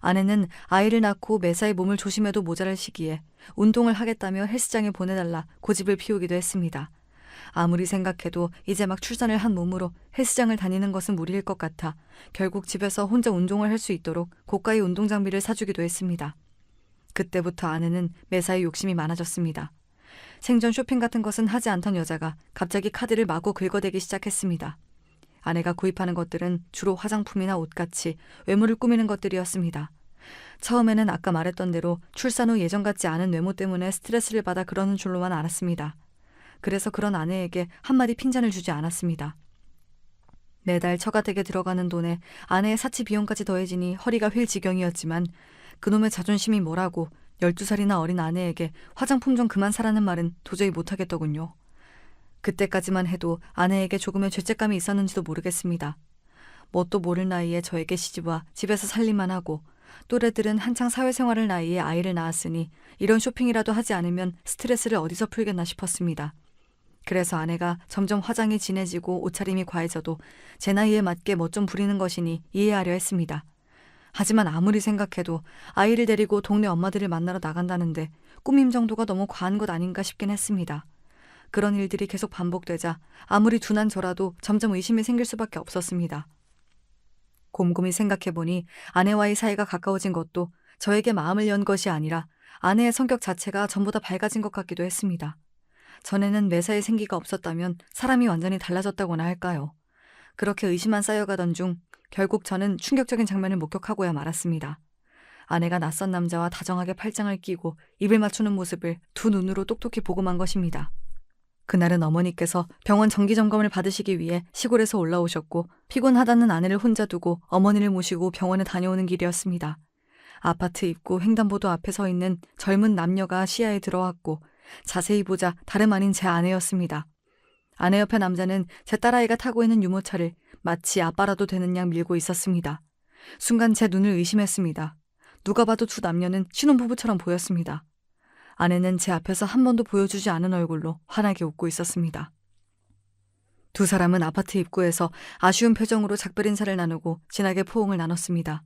아내는 아이를 낳고 매사에 몸을 조심해도 모자랄 시기에 운동을 하겠다며 헬스장에 보내달라 고집을 피우기도 했습니다. 아무리 생각해도 이제 막 출산을 한 몸으로 헬스장을 다니는 것은 무리일 것 같아 결국 집에서 혼자 운동을 할 수 있도록 고가의 운동 장비를 사주기도 했습니다. 그때부터 아내는 매사에 욕심이 많아졌습니다. 생전 쇼핑 같은 것은 하지 않던 여자가 갑자기 카드를 마구 긁어대기 시작했습니다. 아내가 구입하는 것들은 주로 화장품이나 옷같이 외모를 꾸미는 것들이었습니다. 처음에는 아까 말했던 대로 출산 후 예전 같지 않은 외모 때문에 스트레스를 받아 그러는 줄로만 알았습니다. 그래서 그런 아내에게 한마디 핀잔을 주지 않았습니다. 매달 처가댁에 들어가는 돈에 아내의 사치 비용까지 더해지니 허리가 휠 지경이었지만 그놈의 자존심이 뭐라고 12살이나 어린 아내에게 화장품 좀 그만 사라는 말은 도저히 못하겠더군요. 그때까지만 해도 아내에게 조금의 죄책감이 있었는지도 모르겠습니다. 뭣도 모를 나이에 저에게 시집와 집에서 살림만 하고 또래들은 한창 사회생활을 나이에 아이를 낳았으니 이런 쇼핑이라도 하지 않으면 스트레스를 어디서 풀겠나 싶었습니다. 그래서 아내가 점점 화장이 진해지고 옷차림이 과해져도 제 나이에 맞게 멋 좀 부리는 것이니 이해하려 했습니다. 하지만 아무리 생각해도 아이를 데리고 동네 엄마들을 만나러 나간다는데 꾸밈 정도가 너무 과한 것 아닌가 싶긴 했습니다. 그런 일들이 계속 반복되자 아무리 둔한 저라도 점점 의심이 생길 수밖에 없었습니다. 곰곰이 생각해보니 아내와의 사이가 가까워진 것도 저에게 마음을 연 것이 아니라 아내의 성격 자체가 전보다 밝아진 것 같기도 했습니다. 전에는 매사에 생기가 없었다면 사람이 완전히 달라졌다고나 할까요? 그렇게 의심만 쌓여가던 중 결국 저는 충격적인 장면을 목격하고야 말았습니다. 아내가 낯선 남자와 다정하게 팔짱을 끼고 입을 맞추는 모습을 두 눈으로 똑똑히 보고만 것입니다. 그날은 어머니께서 병원 정기점검을 받으시기 위해 시골에서 올라오셨고 피곤하다는 아내를 혼자 두고 어머니를 모시고 병원에 다녀오는 길이었습니다. 아파트 입구 횡단보도 앞에 서 있는 젊은 남녀가 시야에 들어왔고 자세히 보자 다름 아닌 제 아내였습니다. 아내 옆에 남자는 제 딸아이가 타고 있는 유모차를 마치 아빠라도 되는 양 밀고 있었습니다. 순간 제 눈을 의심했습니다. 누가 봐도 두 남녀는 신혼부부처럼 보였습니다. 아내는 제 앞에서 한 번도 보여주지 않은 얼굴로 환하게 웃고 있었습니다. 두 사람은 아파트 입구에서 아쉬운 표정으로 작별 인사를 나누고 진하게 포옹을 나눴습니다.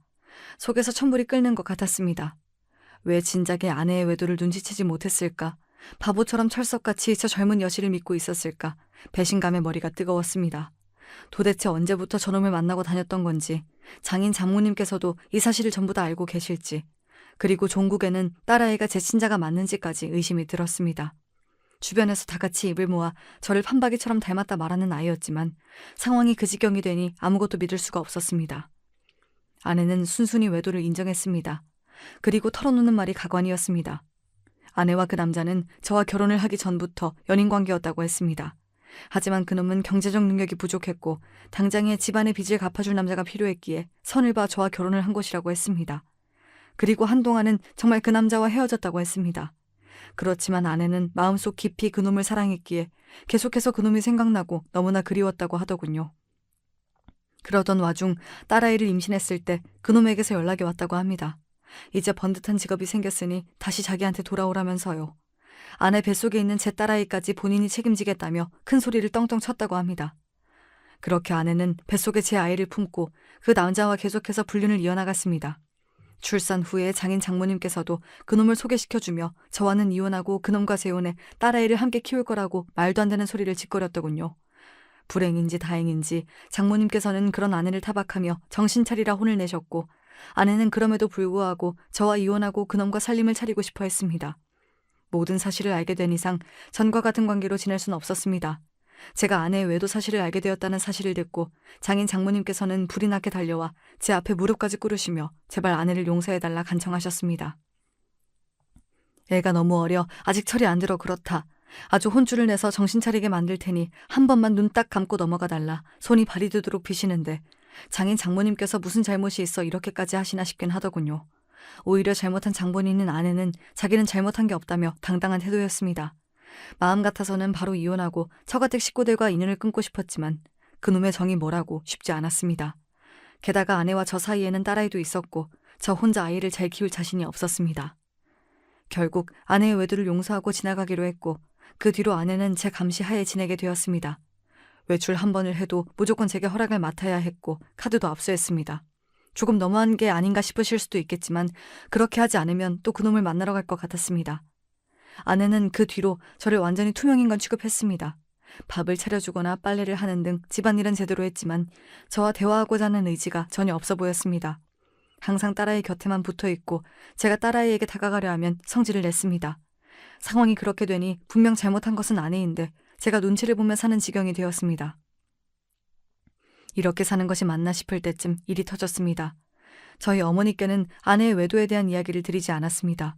속에서 천불이 끓는 것 같았습니다. 왜 진작에 아내의 외도를 눈치채지 못했을까? 바보처럼 철석같이 저 젊은 여실을 믿고 있었을까? 배신감에 머리가 뜨거웠습니다. 도대체 언제부터 저놈을 만나고 다녔던 건지, 장인 장모님께서도 이 사실을 전부 다 알고 계실지, 그리고 종국에는 딸아이가 제 친자가 맞는지까지 의심이 들었습니다. 주변에서 다 같이 입을 모아 저를 판박이처럼 닮았다 말하는 아이였지만 상황이 그 지경이 되니 아무것도 믿을 수가 없었습니다. 아내는 순순히 외도를 인정했습니다. 그리고 털어놓는 말이 가관이었습니다. 아내와 그 남자는 저와 결혼을 하기 전부터 연인관계였다고 했습니다. 하지만 그놈은 경제적 능력이 부족했고 당장에 집안의 빚을 갚아줄 남자가 필요했기에 선을 봐 저와 결혼을 한 것이라고 했습니다. 그리고 한동안은 정말 그 남자와 헤어졌다고 했습니다. 그렇지만 아내는 마음속 깊이 그놈을 사랑했기에 계속해서 그놈이 생각나고 너무나 그리웠다고 하더군요. 그러던 와중 딸아이를 임신했을 때 그놈에게서 연락이 왔다고 합니다. 이제 번듯한 직업이 생겼으니 다시 자기한테 돌아오라면서요. 아내 뱃속에 있는 제 딸아이까지 본인이 책임지겠다며 큰 소리를 떵떵 쳤다고 합니다. 그렇게 아내는 뱃속에 제 아이를 품고 그 남자와 계속해서 불륜을 이어나갔습니다. 출산 후에 장인 장모님께서도 그놈을 소개시켜주며 저와는 이혼하고 그놈과 재혼해 딸아이를 함께 키울 거라고 말도 안 되는 소리를 짓거렸더군요. 불행인지 다행인지 장모님께서는 그런 아내를 타박하며 정신 차리라 혼을 내셨고 아내는 그럼에도 불구하고 저와 이혼하고 그놈과 살림을 차리고 싶어 했습니다. 모든 사실을 알게 된 이상 전과 같은 관계로 지낼 수는 없었습니다. 제가 아내의 외도 사실을 알게 되었다는 사실을 듣고 장인 장모님께서는 불이 나게 달려와 제 앞에 무릎까지 꿇으시며 제발 아내를 용서해달라 간청하셨습니다. 애가 너무 어려 아직 철이 안 들어 그렇다. 아주 혼쭐을 내서 정신 차리게 만들 테니 한 번만 눈 딱 감고 넘어가 달라. 손이 발이 되도록 비시는데 장인 장모님께서 무슨 잘못이 있어 이렇게까지 하시나 싶긴 하더군요. 오히려 잘못한 장본인인 아내는 자기는 잘못한 게 없다며 당당한 태도였습니다. 마음 같아서는 바로 이혼하고 처가댁 식구들과 인연을 끊고 싶었지만 그놈의 정이 뭐라고 쉽지 않았습니다. 게다가 아내와 저 사이에는 딸아이도 있었고 저 혼자 아이를 잘 키울 자신이 없었습니다. 결국 아내의 외도를 용서하고 지나가기로 했고 그 뒤로 아내는 제 감시 하에 지내게 되었습니다. 외출 한 번을 해도 무조건 제게 허락을 맡아야 했고 카드도 압수했습니다. 조금 너무한 게 아닌가 싶으실 수도 있겠지만 그렇게 하지 않으면 또 그놈을 만나러 갈 것 같았습니다. 아내는 그 뒤로 저를 완전히 투명인간 취급했습니다. 밥을 차려주거나 빨래를 하는 등 집안일은 제대로 했지만 저와 대화하고자 하는 의지가 전혀 없어 보였습니다. 항상 딸아이 곁에만 붙어있고 제가 딸아이에게 다가가려 하면 성질을 냈습니다. 상황이 그렇게 되니 분명 잘못한 것은 아내인데 제가 눈치를 보며 사는 지경이 되었습니다. 이렇게 사는 것이 맞나 싶을 때쯤 일이 터졌습니다. 저희 어머니께는 아내의 외도에 대한 이야기를 드리지 않았습니다.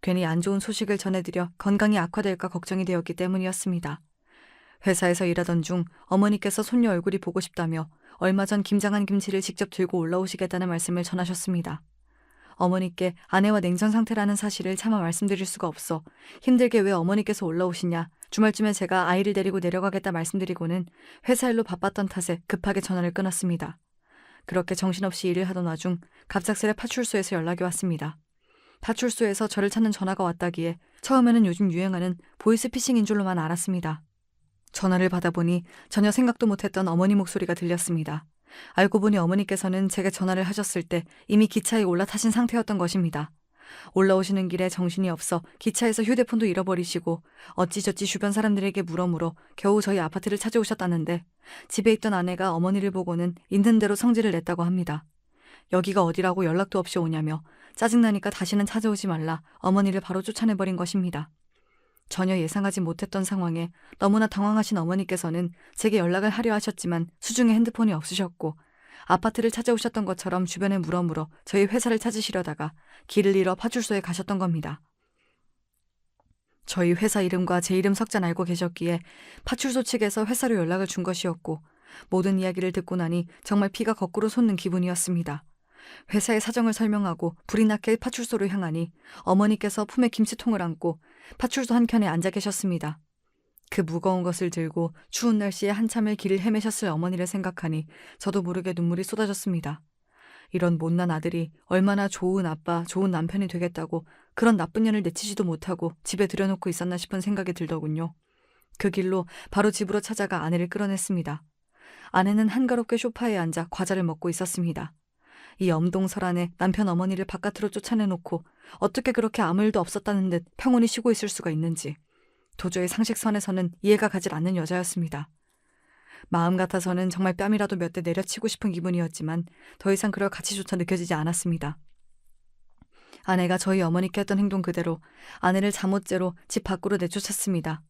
괜히 안 좋은 소식을 전해드려 건강이 악화될까 걱정이 되었기 때문이었습니다. 회사에서 일하던 중 어머니께서 손녀 얼굴이 보고 싶다며 얼마 전 김장한 김치를 직접 들고 올라오시겠다는 말씀을 전하셨습니다. 어머니께 아내와 냉전 상태라는 사실을 차마 말씀드릴 수가 없어 힘들게 왜 어머니께서 올라오시냐, 주말쯤에 제가 아이를 데리고 내려가겠다 말씀드리고는 회사 일로 바빴던 탓에 급하게 전화를 끊었습니다. 그렇게 정신없이 일을 하던 와중 갑작스레 파출소에서 연락이 왔습니다. 파출소에서 저를 찾는 전화가 왔다기에 처음에는 요즘 유행하는 보이스피싱인 줄로만 알았습니다. 전화를 받아보니 전혀 생각도 못했던 어머니 목소리가 들렸습니다. 알고 보니 어머니께서는 제게 전화를 하셨을 때 이미 기차에 올라타신 상태였던 것입니다. 올라오시는 길에 정신이 없어 기차에서 휴대폰도 잃어버리시고 어찌저찌 주변 사람들에게 물어 겨우 저희 아파트를 찾아오셨다는데 집에 있던 아내가 어머니를 보고는 있는 대로 성질을 냈다고 합니다. 여기가 어디라고 연락도 없이 오냐며 짜증나니까 다시는 찾아오지 말라 어머니를 바로 쫓아내버린 것입니다. 전혀 예상하지 못했던 상황에 너무나 당황하신 어머니께서는 제게 연락을 하려 하셨지만 수중에 핸드폰이 없으셨고 아파트를 찾아오셨던 것처럼 주변에 물어 저희 회사를 찾으시려다가 길을 잃어 파출소에 가셨던 겁니다. 저희 회사 이름과 제 이름 석잔 알고 계셨기에 파출소 측에서 회사로 연락을 준 것이었고 모든 이야기를 듣고 나니 정말 피가 거꾸로 솟는 기분이었습니다. 회사의 사정을 설명하고 불이 나게 파출소로 향하니 어머니께서 품에 김치통을 안고 파출소 한켠에 앉아 계셨습니다. 그 무거운 것을 들고 추운 날씨에 한참을 길을 헤매셨을 어머니를 생각하니 저도 모르게 눈물이 쏟아졌습니다. 이런 못난 아들이 얼마나 좋은 아빠, 좋은 남편이 되겠다고 그런 나쁜 년을 내치지도 못하고 집에 들여놓고 있었나 싶은 생각이 들더군요. 그 길로 바로 집으로 찾아가 아내를 끌어냈습니다. 아내는 한가롭게 소파에 앉아 과자를 먹고 있었습니다. 이 엄동설안에 남편 어머니를 바깥으로 쫓아내놓고 어떻게 그렇게 아무 일도 없었다는 듯 평온히 쉬고 있을 수가 있는지 도저히 상식선에서는 이해가 가질 않는 여자였습니다. 마음 같아서는 정말 뺨이라도 몇 대 내려치고 싶은 기분이었지만 더 이상 그럴 가치조차 느껴지지 않았습니다. 아내가 저희 어머니께 했던 행동 그대로 아내를 잠옷째로 집 밖으로 내쫓았습니다.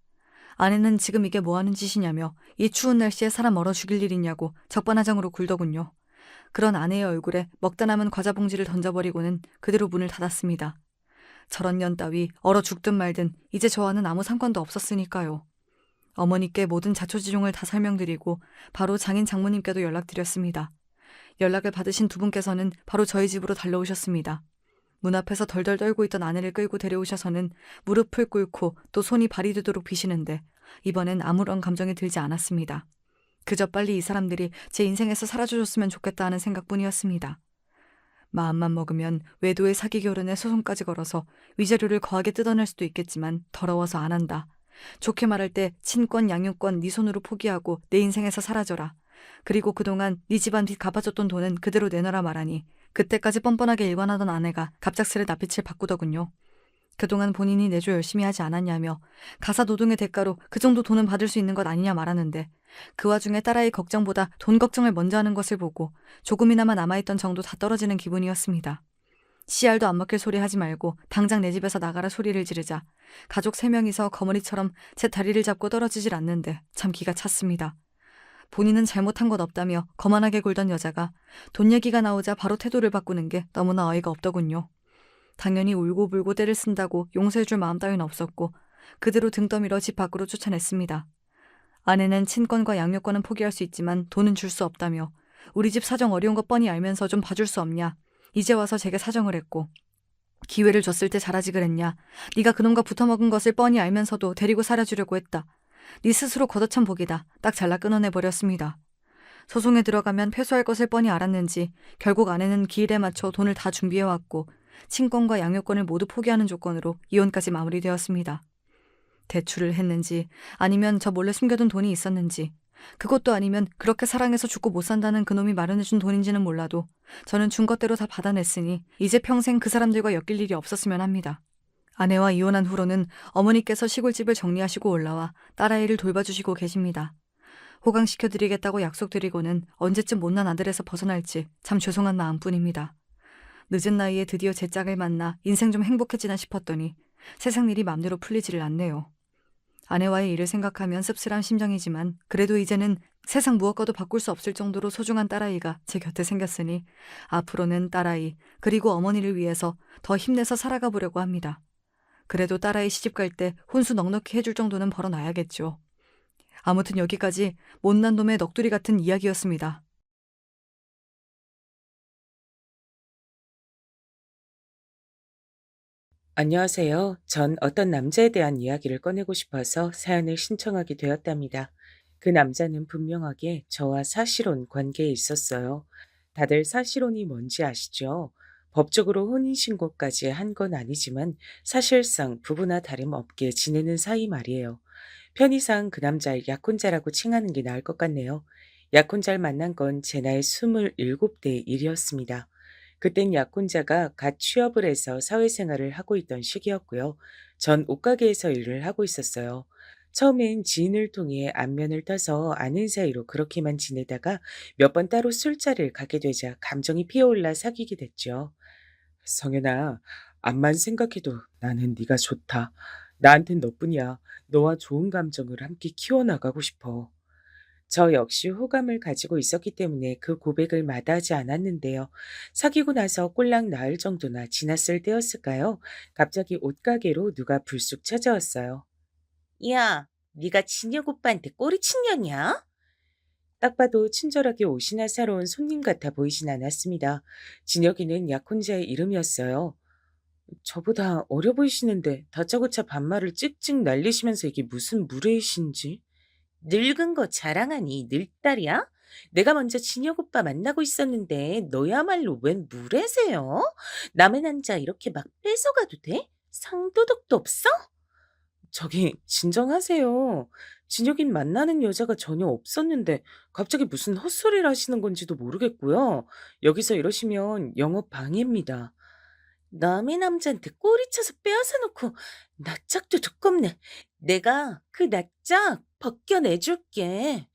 아내는 지금 이게 뭐하는 짓이냐며 이 추운 날씨에 사람 얼어 죽일 일이냐고 적반하장으로 굴더군요. 그런 아내의 얼굴에 먹다 남은 과자 봉지를 던져버리고는 그대로 문을 닫았습니다. 저런 년 따위 얼어 죽든 말든 이제 저와는 아무 상관도 없었으니까요. 어머니께 모든 자초지종을 다 설명드리고 바로 장인 장모님께도 연락드렸습니다. 연락을 받으신 두 분께서는 바로 저희 집으로 달려오셨습니다. 문 앞에서 덜덜 떨고 있던 아내를 끌고 데려오셔서는 무릎을 꿇고 또 손이 발이 되도록 비시는데 이번엔 아무런 감정이 들지 않았습니다. 그저 빨리 이 사람들이 제 인생에서 사라져줬으면 좋겠다 하는 생각뿐이었습니다. 마음만 먹으면 외도의 사기 결혼에 소송까지 걸어서 위자료를 거하게 뜯어낼 수도 있겠지만 더러워서 안 한다. 좋게 말할 때 친권 양육권 네 손으로 포기하고 내 인생에서 사라져라. 그리고 그동안 네 집안 빚 갚아줬던 돈은 그대로 내놔라 말하니 그때까지 뻔뻔하게 일관하던 아내가 갑작스레 낯빛을 바꾸더군요. 그동안 본인이 내조 열심히 하지 않았냐며 가사 노동의 대가로 그 정도 돈은 받을 수 있는 것 아니냐 말하는데 그 와중에 딸아이 걱정보다 돈 걱정을 먼저 하는 것을 보고 조금이나마 남아있던 정도 다 떨어지는 기분이었습니다. 씨알도 안 먹힐 소리 하지 말고 당장 내 집에서 나가라 소리를 지르자 가족 3명이서 거머리처럼 제 다리를 잡고 떨어지질 않는데 참 기가 찼습니다. 본인은 잘못한 것 없다며 거만하게 굴던 여자가 돈 얘기가 나오자 바로 태도를 바꾸는 게 너무나 어이가 없더군요. 당연히 울고불고 떼를 쓴다고 용서해줄 마음 따윈 없었고 그대로 등 떠밀어 집 밖으로 쫓아냈습니다. 아내는 친권과 양육권은 포기할 수 있지만 돈은 줄 수 없다며 우리 집 사정 어려운 거 뻔히 알면서 좀 봐줄 수 없냐. 이제 와서 제게 사정을 했고 기회를 줬을 때 잘하지 그랬냐. 네가 그놈과 붙어먹은 것을 뻔히 알면서도 데리고 살아주려고 했다. 네 스스로 걷어찬 복이다. 딱 잘라 끊어내버렸습니다. 소송에 들어가면 패소할 것을 뻔히 알았는지 결국 아내는 기일에 맞춰 돈을 다 준비해왔고 친권과 양육권을 모두 포기하는 조건으로 이혼까지 마무리되었습니다. 대출을 했는지 아니면 저 몰래 숨겨둔 돈이 있었는지 그것도 아니면 그렇게 사랑해서 죽고 못 산다는 그놈이 마련해준 돈인지는 몰라도 저는 준 것대로 다 받아냈으니 이제 평생 그 사람들과 엮일 일이 없었으면 합니다. 아내와 이혼한 후로는 어머니께서 시골집을 정리하시고 올라와 딸아이를 돌봐주시고 계십니다. 호강시켜드리겠다고 약속드리고는 언제쯤 못난 아들에서 벗어날지 참 죄송한 마음뿐입니다. 늦은 나이에 드디어 제 짝을 만나 인생 좀 행복해지나 싶었더니 세상 일이 맘대로 풀리지를 않네요. 아내와의 일을 생각하면 씁쓸한 심정이지만 그래도 이제는 세상 무엇과도 바꿀 수 없을 정도로 소중한 딸아이가 제 곁에 생겼으니 앞으로는 딸아이 그리고 어머니를 위해서 더 힘내서 살아가 보려고 합니다. 그래도 딸아이 시집갈 때 혼수 넉넉히 해줄 정도는 벌어놔야겠죠. 아무튼 여기까지 못난 놈의 넋두리 같은 이야기였습니다. 안녕하세요. 전 어떤 남자에 대한 이야기를 꺼내고 싶어서 사연을 신청하게 되었답니다. 그 남자는 분명하게 저와 사실혼 관계에 있었어요. 다들 사실혼이 뭔지 아시죠? 법적으로 혼인신고까지 한 건 아니지만 사실상 부부나 다름없게 지내는 사이 말이에요. 편의상 그 남자를 약혼자라고 칭하는 게 나을 것 같네요. 약혼자를 만난 건 제 나이 27대 일이었습니다. 그땐 약혼자가 갓 취업을 해서 사회생활을 하고 있던 시기였고요. 전 옷가게에서 일을 하고 있었어요. 처음엔 지인을 통해 안면을 떠서 아는 사이로 그렇게만 지내다가 몇 번 따로 술자리를 가게 되자 감정이 피어올라 사귀게 됐죠. 성현아, 암만 생각해도 나는 네가 좋다. 나한텐 너뿐이야. 너와 좋은 감정을 함께 키워나가고 싶어. 저 역시 호감을 가지고 있었기 때문에 그 고백을 마다하지 않았는데요. 사귀고 나서 꼴랑 나흘 정도나 지났을 때였을까요? 갑자기 옷가게로 누가 불쑥 찾아왔어요. 야, 네가 진혁 오빠한테 꼬리친 년이야? 딱 봐도 친절하게 옷이나 사러 온 손님 같아 보이진 않았습니다. 진혁이는 약혼자의 이름이었어요. 저보다 어려 보이시는데 다짜고짜 반말을 찍찍 날리시면서 이게 무슨 무례이신지. 늙은 거 자랑하니 늙딸이야? 내가 먼저 진혁 오빠 만나고 있었는데 너야말로 웬 무례세요? 남의 남자 이렇게 막 뺏어가도 돼? 상도덕도 없어? 저기 진정하세요. 진혁인 만나는 여자가 전혀 없었는데 갑자기 무슨 헛소리를 하시는 건지도 모르겠고요. 여기서 이러시면 영업 방해입니다. 남의 남자한테 꼬리쳐서 빼앗아 놓고 낯짝도 두껍네. 내가 그 낯짝 벗겨내줄게.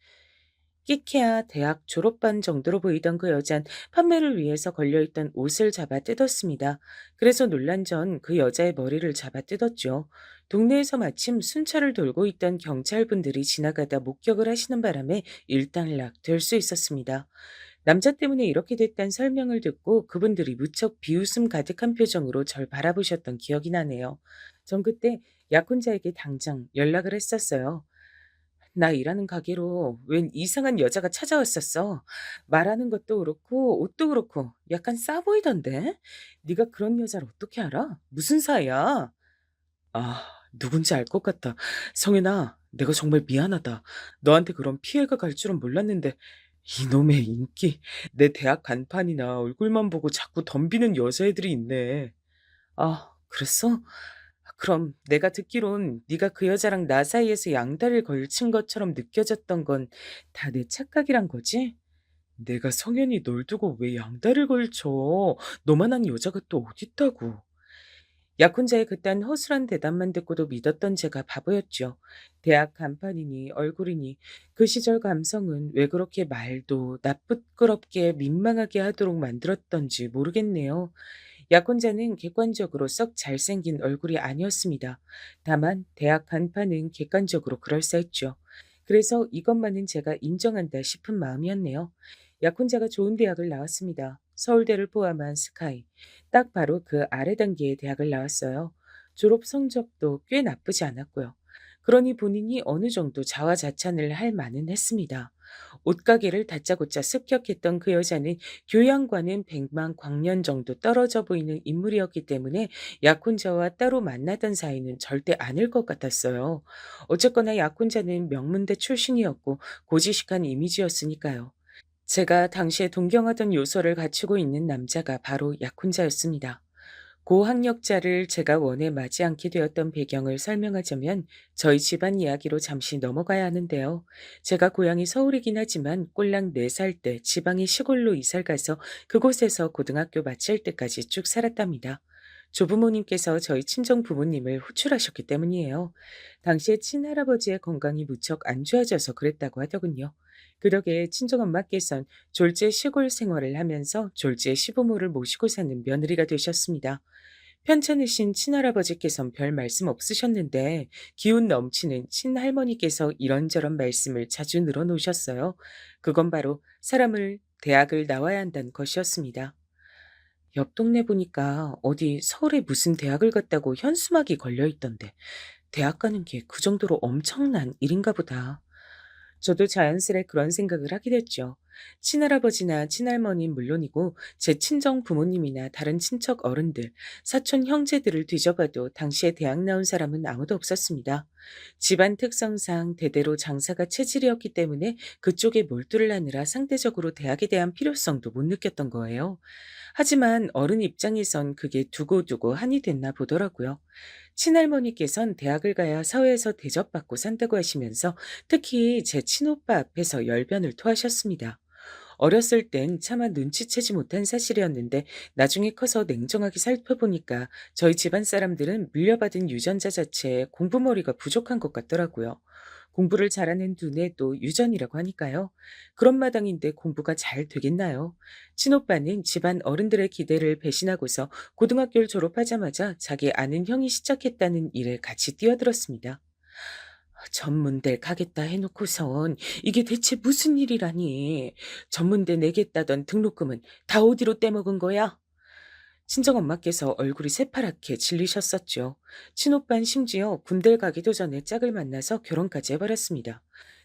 끼케야 대학 졸업반 정도로 보이던 그 여잔 판매를 위해서 걸려있던 옷을 잡아 뜯었습니다. 그래서 놀란 전 그 여자의 머리를 잡아 뜯었죠. 동네에서 마침 순찰을 돌고 있던 경찰분들이 지나가다 목격을 하시는 바람에 일단락 될 수 있었습니다. 남자 때문에 이렇게 됐단 설명을 듣고 그분들이 무척 비웃음 가득한 표정으로 절 바라보셨던 기억이 나네요. 전 그때 약혼자에게 당장 연락을 했었어요. 나 일하는 가게로 웬 이상한 여자가 찾아왔었어. 말하는 것도 그렇고 옷도 그렇고 약간 싸 보이던데? 네가 그런 여자를 어떻게 알아? 무슨 사이야? 아, 누군지 알 것 같다. 성현아, 내가 정말 미안하다. 너한테 그런 피해가 갈 줄은 몰랐는데 이놈의 인기. 내 대학 간판이나 얼굴만 보고 자꾸 덤비는 여자애들이 있네. 아, 그랬어? 그럼 내가 듣기론 네가 그 여자랑 나 사이에서 양다리를 걸친 것처럼 느껴졌던 건 다 내 착각이란 거지? 내가 성현이 널 두고 왜 양다리를 걸쳐? 너만한 여자가 또 어딨다고. 약혼자의 그딴 허술한 대답만 듣고도 믿었던 제가 바보였죠. 대학 간판이니 얼굴이니 그 시절 감성은 왜 그렇게 말도 나쁘끄럽게 민망하게 하도록 만들었던지 모르겠네요. 약혼자는 객관적으로 썩 잘생긴 얼굴이 아니었습니다. 다만 대학 간판은 객관적으로 그럴싸했죠. 그래서 이것만은 제가 인정한다 싶은 마음이었네요. 약혼자가 좋은 대학을 나왔습니다. 서울대를 포함한 스카이. 딱 바로 그 아래 단계의 대학을 나왔어요. 졸업 성적도 꽤 나쁘지 않았고요. 그러니 본인이 어느 정도 자화자찬을 할 만은 했습니다. 옷가게를 다짜고짜 습격했던 그 여자는 교양과는 백만 광년 정도 떨어져 보이는 인물이었기 때문에 약혼자와 따로 만나던 사이는 절대 아닐 것 같았어요. 어쨌거나 약혼자는 명문대 출신이었고 고지식한 이미지였으니까요. 제가 당시에 동경하던 요소를 갖추고 있는 남자가 바로 약혼자였습니다. 고학력자를 제가 원해 맞지 않게 되었던 배경을 설명하자면 저희 집안 이야기로 잠시 넘어가야 하는데요. 제가 고향이 서울이긴 하지만 꼴랑 4살 때 지방의 시골로 이사를 가서 그곳에서 고등학교 마칠 때까지 쭉 살았답니다. 조부모님께서 저희 친정 부모님을 호출하셨기 때문이에요. 당시에 친할아버지의 건강이 무척 안 좋아져서 그랬다고 하더군요. 그러게 친정엄마께선 졸지에 시골 생활을 하면서 졸지에 시부모를 모시고 사는 며느리가 되셨습니다. 편찮으신 친할아버지께선 별 말씀 없으셨는데 기운 넘치는 친할머니께서 이런저런 말씀을 자주 늘어놓으셨어요. 그건 바로 사람을 대학을 나와야 한다는 것이었습니다. 옆 동네 보니까 어디 서울에 무슨 대학을 갔다고 현수막이 걸려 있던데 대학 가는 게 그 정도로 엄청난 일인가 보다. 저도 자연스레 그런 생각을 하게 됐죠. 친할아버지나 친할머니는 물론이고 제 친정 부모님이나 다른 친척 어른들, 사촌 형제들을 뒤져봐도 당시에 대학 나온 사람은 아무도 없었습니다. 집안 특성상 대대로 장사가 체질이었기 때문에 그쪽에 몰두를 하느라 상대적으로 대학에 대한 필요성도 못 느꼈던 거예요. 하지만 어른 입장에선 그게 두고두고 한이 됐나 보더라고요. 친할머니께선 대학을 가야 사회에서 대접받고 산다고 하시면서 특히 제 친오빠 앞에서 열변을 토하셨습니다. 어렸을 땐 차마 눈치채지 못한 사실이었는데 나중에 커서 냉정하게 살펴보니까 저희 집안 사람들은 물려받은 유전자 자체에 공부머리가 부족한 것 같더라고요. 공부를 잘하는 두뇌도 유전이라고 하니까요. 그런 마당인데 공부가 잘 되겠나요? 친오빠는 집안 어른들의 기대를 배신하고서 고등학교를 졸업하자마자 자기 아는 형이 시작했다는 일에 같이 뛰어들었습니다. 전문대 가겠다 해놓고선 이게 대체 무슨 일이라니. 전문대 내겠다던 등록금은 다 어디로 떼먹은 거야? 친정엄마께서 얼굴이 새파랗게 질리셨었죠. 친오빤 심지어 군대를 가기도 전에 짝을 만나서 결혼까지 해버렸습니다.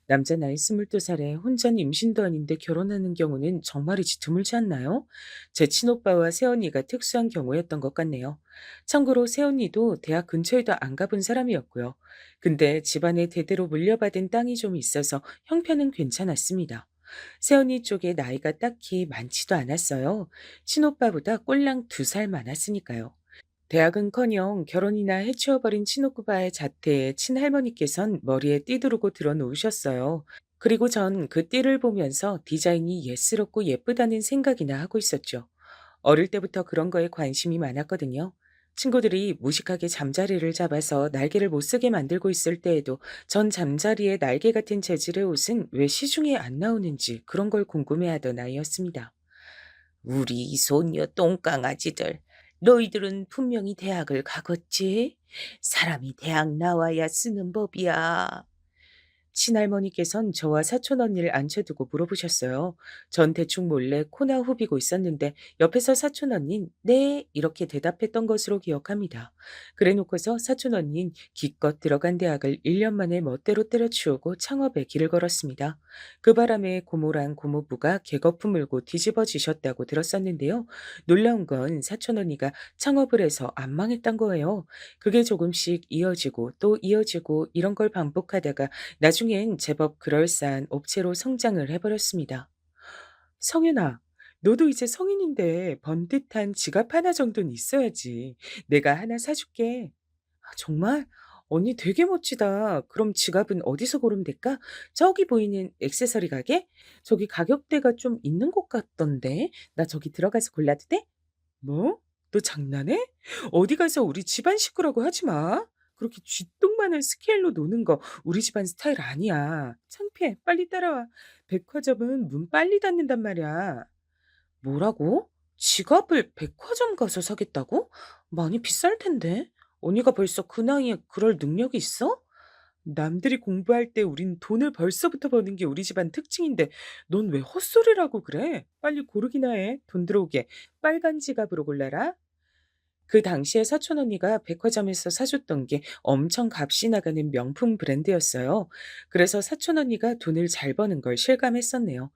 남자 나이 22살에 혼전 임신도 아닌데 결혼하는 경우는 정말이지 드물지 않나요? 제 친오빠와 새언니가 특수한 경우였던 것 같네요. 참고로 새언니도 대학 근처에도 안 가본 사람이었고요. 근데 집안에 대대로 물려받은 땅이 좀 있어서 형편은 괜찮았습니다. 새언니 쪽에 나이가 딱히 많지도 않았어요. 친오빠보다 꼴랑 2살 많았으니까요. 대학은커녕 결혼이나 해치워버린 친오빠의 자태에 친할머니께선 머리에 띠 두르고 들어놓으셨어요. 그리고 전 그 띠를 보면서 디자인이 예스럽고 예쁘다는 생각이나 하고 있었죠. 어릴 때부터 그런 거에 관심이 많았거든요. 친구들이 무식하게 잠자리를 잡아서 날개를 못 쓰게 만들고 있을 때에도 전 잠자리에 날개 같은 재질의 옷은 왜 시중에 안 나오는지 그런 걸 궁금해하던 아이였습니다. 우리 손녀 똥강아지들, 너희들은 분명히 대학을 가겠지? 사람이 대학 나와야 쓰는 법이야. 친할머니께선 저와 사촌 언니를 앉혀두고 물어보셨어요. 전 대충 몰래 코나 후비고 있었는데 옆에서 사촌 언닌 네 이렇게 대답했던 것으로 기억합니다. 그래놓고서 사촌 언닌 기껏 들어간 대학을 1년 만에 멋대로 때려치우고 창업에 길을 걸었습니다. 그 바람에 고모랑 고모부가 개거품 물고 뒤집어지셨다고 들었었는데요. 놀라운 건 사촌 언니가 창업을 해서 안 망했단 거예요. 그게 조금씩 이어지고 또 이어지고 이런 걸 반복하다가 나중엔 제법 그럴싸한 업체로 성장을 해버렸습니다. 성윤아, 너도 이제 성인인데 번듯한 지갑 하나 정도는 있어야지. 내가 하나 사줄게. 정말? 언니 되게 멋지다. 그럼 지갑은 어디서 고르면 될까? 저기 보이는 액세서리 가게? 저기 가격대가 좀 있는 것 같던데. 나 저기 들어가서 골라도 돼? 뭐? 너 장난해? 어디 가서 우리 집안 식구라고 하지 마. 그렇게 쥐똥마늘 스케일로 노는 거 우리 집안 스타일 아니야. 창피해. 빨리 따라와. 백화점은 문 빨리 닫는단 말이야. 뭐라고? 지갑을 백화점 가서 사겠다고? 많이 비쌀 텐데. 언니가 벌써 그 나이에 그럴 능력이 있어? 남들이 공부할 때 우린 돈을 벌써부터 버는 게 우리 집안 특징인데 넌 왜 헛소리라고 그래? 빨리 고르기나 해. 돈 들어오게. 빨간 지갑으로 골라라. 그 당시에 사촌 언니가 백화점에서 사줬던 게 엄청 값이 나가는 명품 브랜드였어요. 그래서 사촌 언니가 돈을 잘 버는 걸 실감했었네요.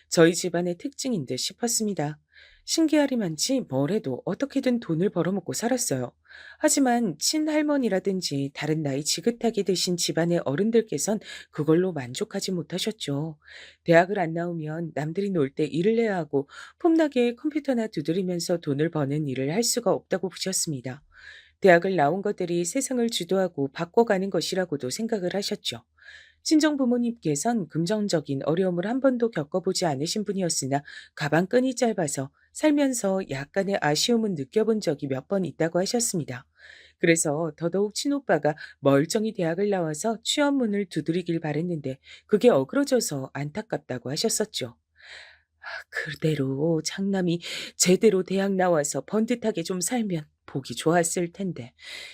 저희 집안의 특징인 듯 싶었습니다. 신기하리만치 뭘 해도 어떻게든 돈을 벌어먹고 살았어요. 하지만 친할머니라든지 다른 나이 지긋하게 드신 집안의 어른들께선 그걸로 만족하지 못하셨죠. 대학을 안 나오면 남들이 놀 때 일을 해야 하고 폼나게 컴퓨터나 두드리면서 돈을 버는 일을 할 수가 없다고 보셨습니다. 대학을 나온 것들이 세상을 주도하고 바꿔가는 것이라고도 생각을 하셨죠. 친정 부모님께선 금전적인 어려움을 한 번도 겪어보지 않으신 분이었으나 가방끈이 짧아서 살면서 약간의 아쉬움은 느껴본 적이 몇 번 있다고 하셨습니다. 그래서 더더욱 친오빠가 멀쩡히 대학을 나와서 취업문을 두드리길 바랬는데 그게 어그러져서 안타깝다고 하셨었죠. 그대로 장남이 제대로 대학 나와서 번듯하게 좀 살면 보기 좋았을 텐데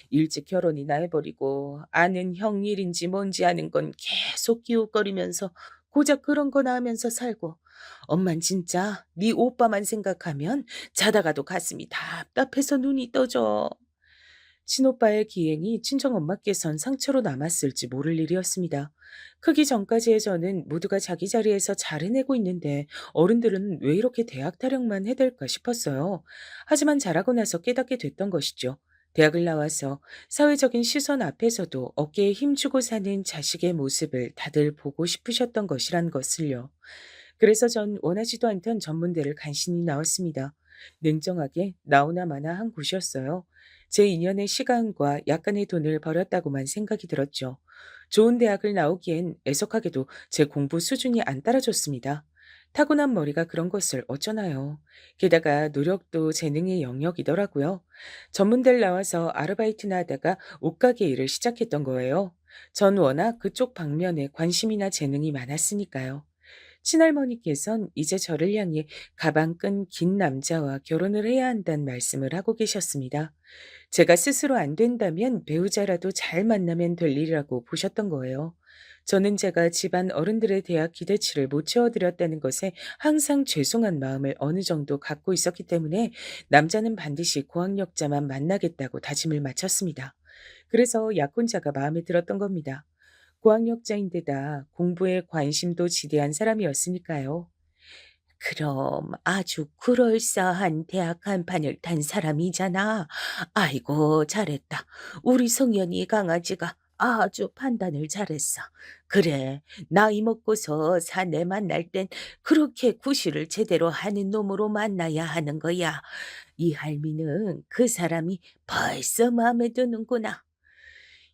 일찍 결혼이나 해버리고 아는 형 일인지 뭔지 아는 건 계속 기웃거리면서 고작 그런 거나 하면서 살고 엄만 진짜 네 오빠만 생각하면 자다가도 가슴이 답답해서 눈이 떠져. 친오빠의 기행이 친정엄마께선 상처로 남았을지 모를 일이었습니다. 크기 전까지의 저는 모두가 자기 자리에서 잘 해내고 있는데 어른들은 왜 이렇게 대학 타령만 해댈까 싶었어요. 하지만 자라고 나서 깨닫게 됐던 것이죠. 대학을 나와서 사회적인 시선 앞에서도 어깨에 힘주고 사는 자식의 모습을 다들 보고 싶으셨던 것이란 것을요. 그래서 전 원하지도 않던 전문대를 간신히 나왔습니다. 냉정하게 나오나 마나 한 곳이었어요. 제 인연의 시간과 약간의 돈을 버렸다고만 생각이 들었죠. 좋은 대학을 나오기엔 애석하게도 제 공부 수준이 안 따라줬습니다. 타고난 머리가 그런 것을 어쩌나요. 게다가 노력도 재능의 영역이더라고요. 전문대를 나와서 아르바이트나 하다가 옷가게 일을 시작했던 거예요. 전 워낙 그쪽 방면에 관심이나 재능이 많았으니까요. 친할머니께선 이제 저를 향해 가방 끈 긴 남자와 결혼을 해야 한다는 말씀을 하고 계셨습니다. 제가 스스로 안 된다면 배우자라도 잘 만나면 될 일이라고 보셨던 거예요. 저는 제가 집안 어른들에 대한 기대치를 못 채워드렸다는 것에 항상 죄송한 마음을 어느 정도 갖고 있었기 때문에 남자는 반드시 고학력자만 만나겠다고 다짐을 마쳤습니다. 그래서 약혼자가 마음에 들었던 겁니다. 고학력자인데다 공부에 관심도 지대한 사람이었으니까요. 그럼 아주 그럴싸한 대학 한판을 탄 사람이잖아. 아이고, 잘했다. 우리 성현이 강아지가 아주 판단을 잘했어. 그래, 나이 먹고서 사내 만날 땐 그렇게 구실을 제대로 하는 놈으로 만나야 하는 거야. 이 할미는 그 사람이 벌써 마음에 드는구나.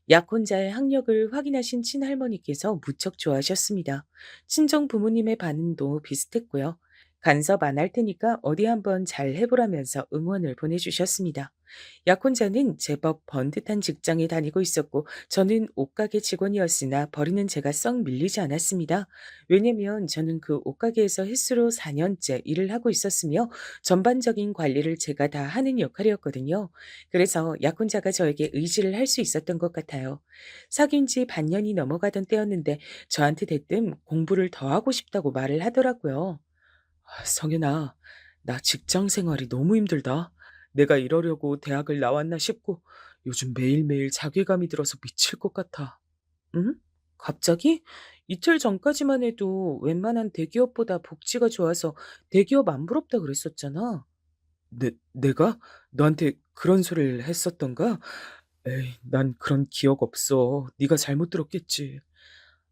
약혼자의 학력을 확인하신 친할머니께서 무척 좋아하셨습니다. 친정 부모님의 반응도 비슷했고요. 간섭 안 할 테니까 어디 한번 잘 해보라면서 응원을 보내주셨습니다. 약혼자는 제법 번듯한 직장에 다니고 있었고 저는 옷가게 직원이었으나 버리는 제가 썩 밀리지 않았습니다. 왜냐면 저는 그 옷가게에서 횟수로 4년째 일을 하고 있었으며 전반적인 관리를 제가 다 하는 역할이었거든요. 그래서 약혼자가 저에게 의지를 할 수 있었던 것 같아요. 사귄 지 반년이 넘어가던 때였는데 저한테 대뜸 공부를 더 하고 싶다고 말을 하더라고요. 성현아, 나 직장 생활이 너무 힘들다. 내가 이러려고 대학을 나왔나 싶고 요즘 매일매일 자괴감이 들어서 미칠 것 같아. 응? 갑자기? 이틀 전까지만 해도 웬만한 대기업보다 복지가 좋아서 대기업 안 부럽다 그랬었잖아. 내가? 너한테 그런 소리를 했었던가? 에이, 난 그런 기억 없어. 네가 잘못 들었겠지.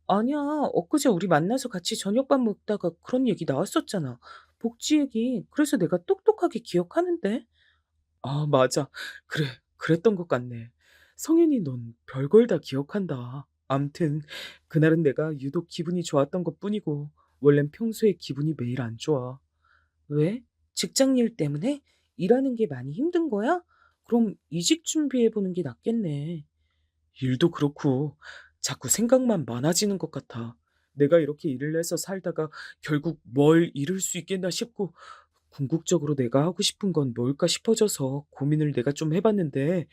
아니야. 엊그제 우리 만나서 같이 저녁밥 먹다가 그런 얘기 나왔었잖아. 복지 얘기. 그래서 내가 똑똑하게 기억하는데. 아, 맞아. 그래. 그랬던 것 같네. 성현이 넌 별걸 다 기억한다. 암튼 그날은 내가 유독 기분이 좋았던 것뿐이고 원래는 평소에 기분이 매일 안 좋아. 왜? 직장 일 때문에? 일하는 게 많이 힘든 거야? 그럼 이직 준비해 보는 게 낫겠네. 일도 그렇고 자꾸 생각만 많아지는 것 같아. 내가 이렇게 일을 해서 살다가 결국 뭘 이룰 수 있겠나 싶고 궁극적으로 내가 하고 싶은 건 뭘까 싶어져서 고민을 내가 좀 해봤는데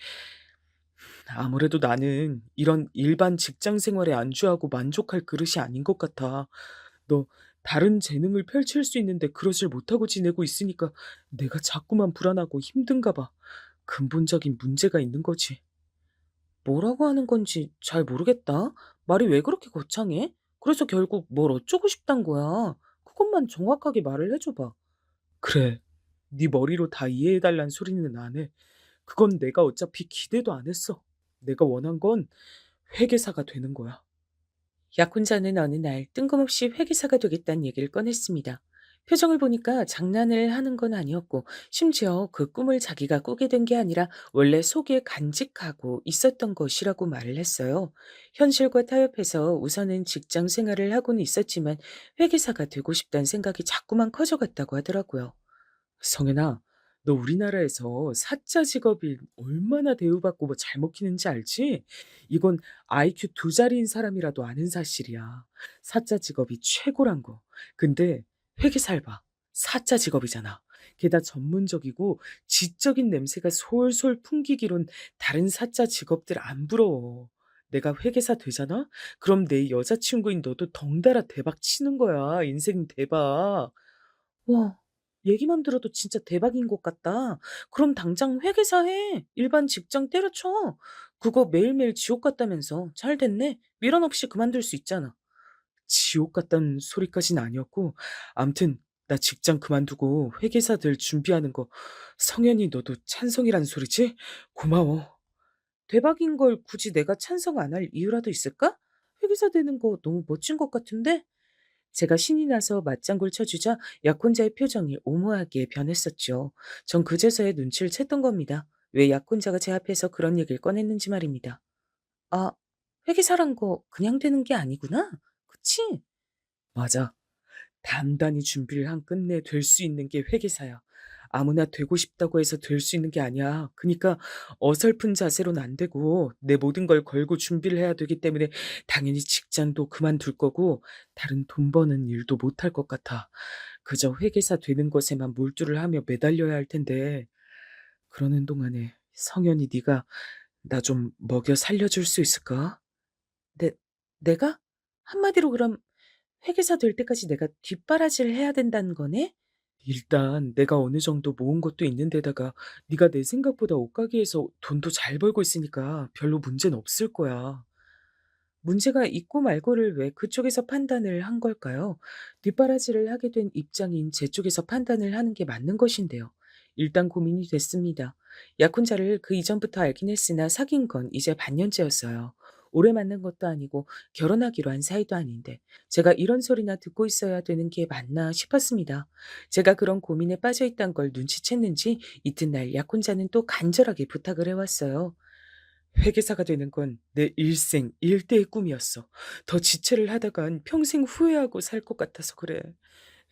아무래도 나는 이런 일반 직장 생활에 안주하고 만족할 그릇이 아닌 것 같아. 너 다른 재능을 펼칠 수 있는데 그러질 못하고 지내고 있으니까 내가 자꾸만 불안하고 힘든가 봐. 근본적인 문제가 있는 거지. 뭐라고 하는 건지 잘 모르겠다. 말이 왜 그렇게 거창해? 그래서 결국 뭘 어쩌고 싶단 거야. 그것만 정확하게 말을 해줘 봐. 그래. 네 머리로 다 이해해 달란 소리는 안 해. 그건 내가 어차피 기대도 안 했어. 내가 원한 건 회계사가 되는 거야. 약혼자는 어느 날 뜬금없이 회계사가 되겠다는 얘기를 꺼냈습니다. 표정을 보니까 장난을 하는 건 아니었고, 심지어 그 꿈을 자기가 꾸게 된 게 아니라 원래 속에 간직하고 있었던 것이라고 말을 했어요. 현실과 타협해서 우선은 직장 생활을 하고는 있었지만 회계사가 되고 싶다는 생각이 자꾸만 커져갔다고 하더라고요. 성현아, 너 우리나라에서 사짜 직업이 얼마나 대우받고 뭐 잘 먹히는지 알지? 이건 IQ 두 자리인 사람이라도 아는 사실이야. 사짜 직업이 최고란 거. 근데 회계사를 봐. 사짜 직업이잖아. 게다가 전문적이고 지적인 냄새가 솔솔 풍기기론 다른 사짜 직업들 안 부러워. 내가 회계사 되잖아? 그럼 내 여자친구인 너도 덩달아 대박 치는 거야. 인생 대박. 와. 얘기만 들어도 진짜 대박인 것 같다. 그럼 당장 회계사 해. 일반 직장 때려쳐. 그거 매일매일 지옥 같다면서. 잘 됐네. 미련 없이 그만둘 수 있잖아. 지옥 같다는 소리까진 아니었고, 암튼 나 직장 그만두고 회계사들 준비하는 거 성현이 너도 찬성이란 소리지? 고마워. 대박인 걸 굳이 내가 찬성 안 할 이유라도 있을까? 회계사 되는 거 너무 멋진 것 같은데? 제가 신이 나서 맞장구를 쳐주자 약혼자의 표정이 오모하게 변했었죠. 전 그제서야 눈치를 챘던 겁니다. 왜 약혼자가 제 앞에서 그런 얘기를 꺼냈는지 말입니다. 아, 회계사란 거 그냥 되는 게 아니구나. 그치? 맞아. 단단히 준비를 한 끝내 될 수 있는 게 회계사야. 아무나 되고 싶다고 해서 될 수 있는 게 아니야. 그니까 어설픈 자세로는 안 되고 내 모든 걸 걸고 준비를 해야 되기 때문에 당연히 직장도 그만둘 거고 다른 돈 버는 일도 못할 것 같아. 그저 회계사 되는 것에만 몰두를 하며 매달려야 할 텐데 그러는 동안에 성현이 네가 나 좀 먹여 살려줄 수 있을까? 내 내가? 한마디로 그럼 회계사 될 때까지 내가 뒷바라지를 해야 된다는 거네? 일단 내가 어느 정도 모은 것도 있는데다가 네가 내 생각보다 옷가게에서 돈도 잘 벌고 있으니까 별로 문제는 없을 거야. 문제가 있고 말고를 왜 그쪽에서 판단을 한 걸까요? 뒷바라지를 하게 된 입장인 제 쪽에서 판단을 하는 게 맞는 것인데요. 일단 고민이 됐습니다. 약혼자를 그 이전부터 알긴 했으나 사귄 건 이제 반년째였어요. 오래 만난 것도 아니고 결혼하기로 한 사이도 아닌데 제가 이런 소리나 듣고 있어야 되는 게 맞나 싶었습니다. 제가 그런 고민에 빠져 있단 걸 눈치챘는지 이튿날 약혼자는 또 간절하게 부탁을 해왔어요. 회계사가 되는 건 내 일생 일대의 꿈이었어. 더 지체를 하다간 평생 후회하고 살 것 같아서 그래.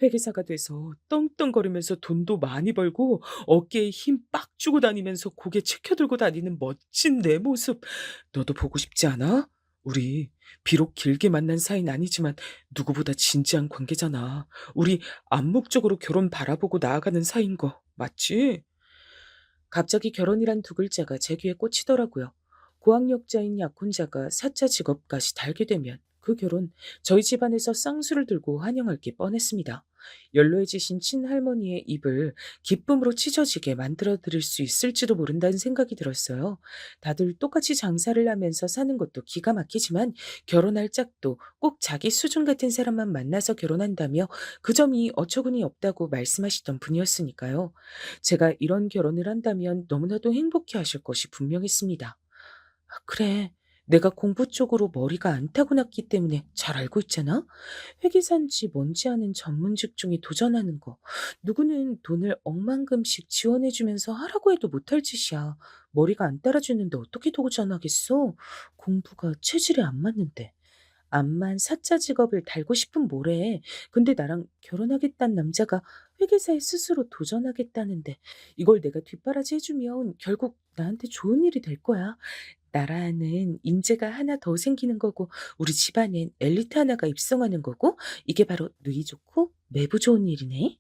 회계사가 돼서 떵떵거리면서 돈도 많이 벌고 어깨에 힘 빡 주고 다니면서 고개 치켜들고 다니는 멋진 내 모습 너도 보고 싶지 않아? 우리 비록 길게 만난 사이는 아니지만 누구보다 진지한 관계잖아. 우리 암묵적으로 결혼 바라보고 나아가는 사이인 거 맞지? 갑자기 결혼이란 두 글자가 제 귀에 꽂히더라고요. 고학력자인 약혼자가 사차 직업까지 달게 되면 그 결혼 저희 집안에서 쌍수를 들고 환영할 게 뻔했습니다. 연로해지신 친할머니의 입을 기쁨으로 찢어지게 만들어 드릴 수 있을지도 모른다는 생각이 들었어요. 다들 똑같이 장사를 하면서 사는 것도 기가 막히지만 결혼할 짝도 꼭 자기 수준 같은 사람만 만나서 결혼한다며 그 점이 어처구니 없다고 말씀하시던 분이었으니까요. 제가 이런 결혼을 한다면 너무나도 행복해 하실 것이 분명했습니다. 아, 그래. 내가 공부 쪽으로 머리가 안 타고났기 때문에 잘 알고 있잖아? 회계사인지 뭔지 아는 전문 직종에 도전하는 거. 누구는 돈을 억만금씩 지원해주면서 하라고 해도 못할 짓이야. 머리가 안 따라주는데 어떻게 도전하겠어? 공부가 체질에 안 맞는데. 암만 사짜 직업을 달고 싶은 뭐래. 근데 나랑 결혼하겠다는 남자가 회계사에 스스로 도전하겠다는데 이걸 내가 뒷바라지 해주면 결국 나한테 좋은 일이 될 거야. 나라는 인재가 하나 더 생기는 거고 우리 집안엔 엘리트 하나가 입성하는 거고 이게 바로 누이 좋고 매부 좋은 일이네.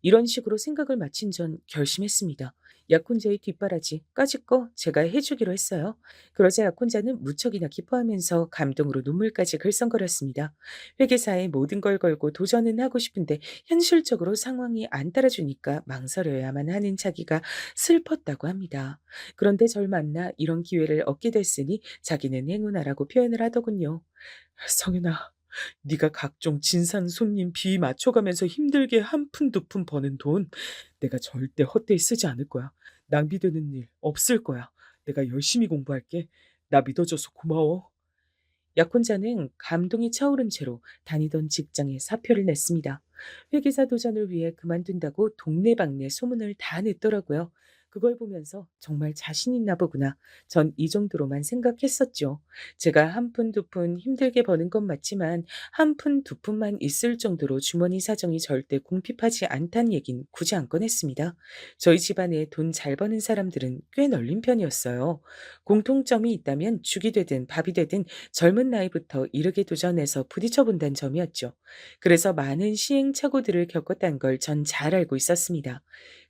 이런 식으로 생각을 마친 전 결심했습니다. 약혼자의 뒷바라지 까짓 거 제가 해주기로 했어요. 그러자 약혼자는 무척이나 기뻐하면서 감동으로 눈물까지 글썽거렸습니다. 회계사에 모든 걸 걸고 도전은 하고 싶은데 현실적으로 상황이 안 따라주니까 망설여야만 하는 자기가 슬펐다고 합니다. 그런데 절 만나 이런 기회를 얻게 됐으니 자기는 행운아라고 표현을 하더군요. 성윤아, 네가 각종 진상 손님 비 맞춰가면서 힘들게 한 푼 두 푼 버는 돈 내가 절대 헛되이 쓰지 않을 거야. 낭비되는 일 없을 거야. 내가 열심히 공부할게. 나 믿어줘서 고마워. 약혼자는 감동이 차오른 채로 다니던 직장에 사표를 냈습니다. 회계사 도전을 위해 그만둔다고 동네방네 소문을 다 냈더라고요. 그걸 보면서 정말 자신 있나 보구나. 전 이 정도로만 생각했었죠. 제가 한 푼 두 푼 힘들게 버는 건 맞지만 한 푼 두 푼만 있을 정도로 주머니 사정이 절대 궁핍하지 않다는 얘긴 굳이 안 꺼냈습니다. 저희 집안에 돈 잘 버는 사람들은 꽤 널린 편이었어요. 공통점이 있다면 죽이 되든 밥이 되든 젊은 나이부터 이르게 도전해서 부딪혀 본다는 점이었죠. 그래서 많은 시행착오들을 겪었다는 걸 전 잘 알고 있었습니다.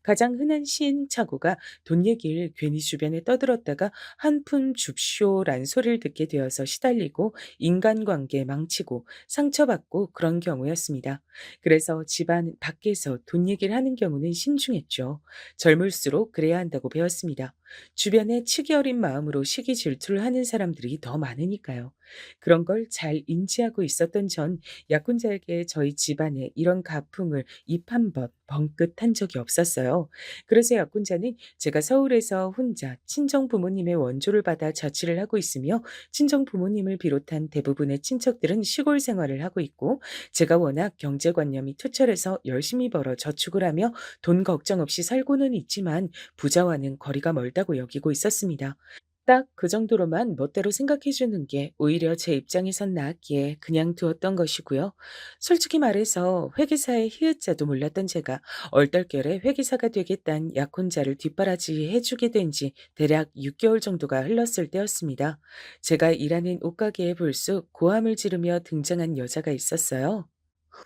가장 흔한 시행착오가 돈 얘기를 괜히 주변에 떠들었다가 한 푼 줍쇼란 소리를 듣게 되어서 시달리고 인간관계 망치고 상처받고 그런 경우였습니다. 그래서 집안 밖에서 돈 얘기를 하는 경우는 신중했죠. 젊을수록 그래야 한다고 배웠습니다. 주변에 치기 어린 마음으로 시기 질투를 하는 사람들이 더 많으니까요. 그런 걸 잘 인지하고 있었던 전 약혼자에게 저희 집안에 이런 가풍을 입 한 번 벙긋한 적이 없었어요. 그래서 약혼자는 제가 서울에서 혼자 친정 부모님의 원조를 받아 자취를 하고 있으며 친정 부모님을 비롯한 대부분의 친척들은 시골 생활을 하고 있고 제가 워낙 경제관념이 투철해서 열심히 벌어 저축을 하며 돈 걱정 없이 살고는 있지만 부자와는 거리가 멀다고 여기고 있었습니다. 딱 그 정도로만 멋대로 생각해 주는 게 오히려 제 입장에선 나았기에 그냥 두었던 것이고요. 솔직히 말해서 회계사의 히읗자도 몰랐던 제가 얼떨결에 회계사가 되겠다는 약혼자를 뒷바라지해 주게 된 지 대략 6개월 정도가 흘렀을 때였습니다. 제가 일하는 옷가게에 불쑥 고함을 지르며 등장한 여자가 있었어요.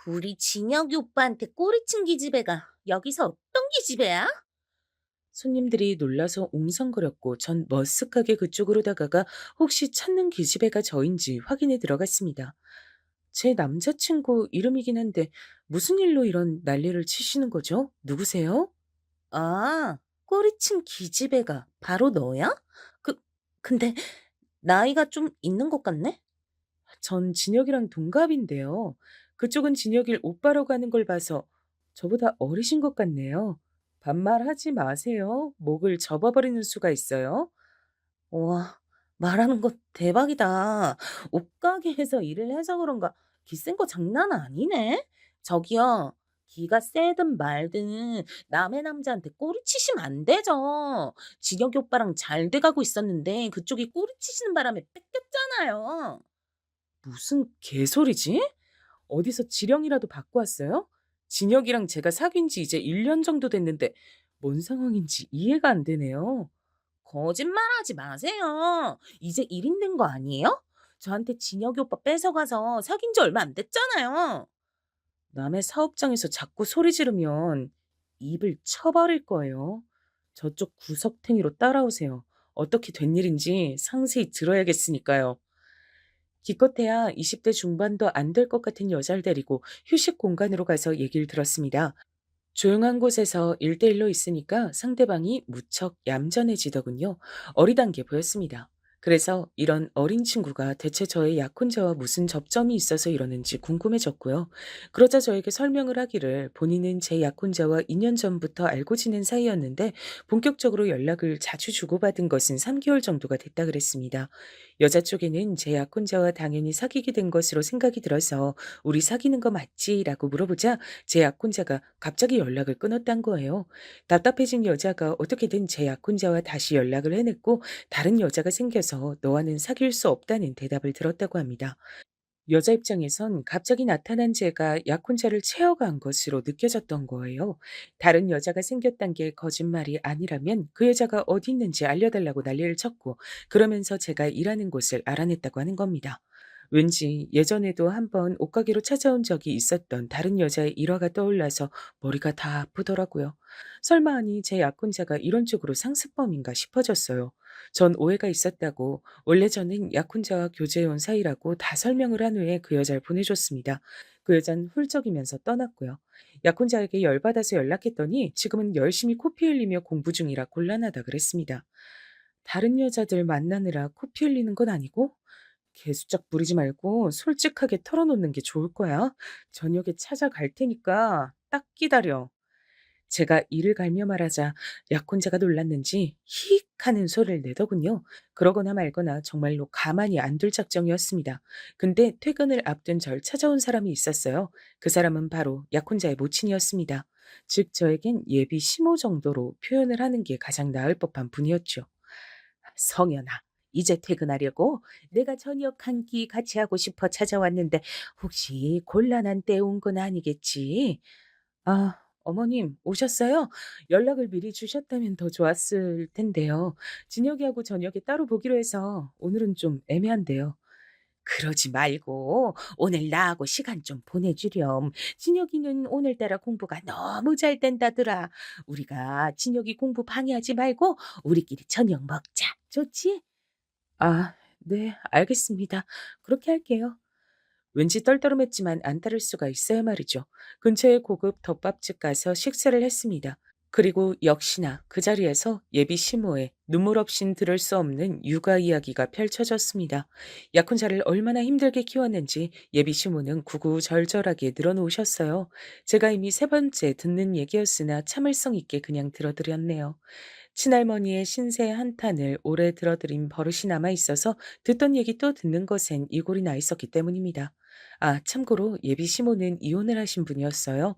우리 진혁이 오빠한테 꼬리친 기집애가 여기서 어떤 기집애야? 손님들이 놀라서 웅성거렸고 전 머쓱하게 그쪽으로 다가가 혹시 찾는 기집애가 저인지 확인해 들어갔습니다. 제 남자친구 이름이긴 한데 무슨 일로 이런 난리를 치시는 거죠? 누구세요? 아, 꼬리친 기집애가 바로 너야? 그, 근데 나이가 좀 있는 것 같네? 전 진혁이랑 동갑인데요. 그쪽은 진혁일 오빠라고 하는 걸 봐서 저보다 어리신 것 같네요. 반말하지 마세요. 목을 접어버리는 수가 있어요. 와, 말하는 거 대박이다. 옷가게에서 일을 해서 그런가 기센 거 장난 아니네? 저기요, 기가 세든 말든 남의 남자한테 꼬리치시면 안 되죠. 진혁이 오빠랑 잘 돼가고 있었는데 그쪽이 꼬리치시는 바람에 뺏겼잖아요. 무슨 개소리지? 어디서 지령이라도 받고 왔어요? 진혁이랑 제가 사귄 지 이제 1년 정도 됐는데 뭔 상황인지 이해가 안 되네요. 거짓말하지 마세요. 이제 1인 된 거 아니에요? 저한테 진혁이 오빠 뺏어가서 사귄 지 얼마 안 됐잖아요. 남의 사업장에서 자꾸 소리 지르면 입을 쳐버릴 거예요. 저쪽 구석탱이로 따라오세요. 어떻게 된 일인지 상세히 들어야겠으니까요. 기껏해야 20대 중반도 안 될 것 같은 여자를 데리고 휴식 공간으로 가서 얘기를 들었습니다. 조용한 곳에서 1대1로 있으니까 상대방이 무척 얌전해지더군요. 어리단 게 보였습니다. 그래서 이런 어린 친구가 대체 저의 약혼자와 무슨 접점이 있어서 이러는지 궁금해졌고요. 그러자 저에게 설명을 하기를 본인은 제 약혼자와 2년 전부터 알고 지낸 사이였는데 본격적으로 연락을 자주 주고받은 것은 3개월 정도가 됐다 그랬습니다. 여자 쪽에는 제 약혼자와 당연히 사귀게 된 것으로 생각이 들어서 우리 사귀는 거 맞지? 라고 물어보자 제 약혼자가 갑자기 연락을 끊었단 거예요. 답답해진 여자가 어떻게든 제 약혼자와 다시 연락을 해냈고 다른 여자가 생겨서 너와는 사귈 수 없다는 대답을 들었다고 합니다. 여자 입장에선 갑자기 나타난 제가 약혼자를 채워간 것으로 느껴졌던 거예요. 다른 여자가 생겼단 게 거짓말이 아니라면 그 여자가 어디 있는지 알려달라고 난리를 쳤고 그러면서 제가 일하는 곳을 알아냈다고 하는 겁니다. 왠지 예전에도 한번 옷가게로 찾아온 적이 있었던 다른 여자의 일화가 떠올라서 머리가 다 아프더라고요. 설마 하니 제 약혼자가 이런 쪽으로 상습범인가 싶어졌어요. 전 오해가 있었다고 원래 저는 약혼자와 교제해온 사이라고 다 설명을 한 후에 그 여자를 보내줬습니다. 그 여자는 훌쩍이면서 떠났고요. 약혼자에게 열받아서 연락했더니 지금은 열심히 코피 흘리며 공부 중이라 곤란하다 그랬습니다. 다른 여자들 만나느라 코피 흘리는 건 아니고 개수작 부리지 말고 솔직하게 털어놓는 게 좋을 거야. 저녁에 찾아갈 테니까 딱 기다려. 제가 이를 갈며 말하자 약혼자가 놀랐는지 히익 하는 소리를 내더군요. 그러거나 말거나 정말로 가만히 안 둘 작정이었습니다. 근데 퇴근을 앞둔 절 찾아온 사람이 있었어요. 그 사람은 바로 약혼자의 모친이었습니다. 즉 저에겐 예비 시모 정도로 표현을 하는 게 가장 나을 법한 분이었죠. 성현아, 이제 퇴근하려고 내가 저녁 한 끼 같이 하고 싶어 찾아왔는데 혹시 곤란한 때 온 건 아니겠지? 아, 어머님 오셨어요? 연락을 미리 주셨다면 더 좋았을 텐데요. 진혁이하고 저녁에 따로 보기로 해서 오늘은 좀 애매한데요. 그러지 말고 오늘 나하고 시간 좀 보내주렴. 진혁이는 오늘따라 공부가 너무 잘 된다더라. 우리가 진혁이 공부 방해하지 말고 우리끼리 저녁 먹자. 좋지? 아, 네, 알겠습니다. 그렇게 할게요. 왠지 떨떠름했지만 안 따를 수가 있어야 말이죠. 근처의 고급 덮밥집 가서 식사를 했습니다. 그리고 역시나 그 자리에서 예비 시모의 눈물 없인 들을 수 없는 육아 이야기가 펼쳐졌습니다. 약혼자를 얼마나 힘들게 키웠는지 예비 시모는 구구절절하게 늘어놓으셨어요. 제가 이미 세 번째 듣는 얘기였으나 참을성 있게 그냥 들어드렸네요. 친할머니의 신세 한탄을 오래 들어드린 버릇이 남아 있어서 듣던 얘기 또 듣는 것엔 이골이 나 있었기 때문입니다. 아, 참고로 예비 시모는 이혼을 하신 분이었어요.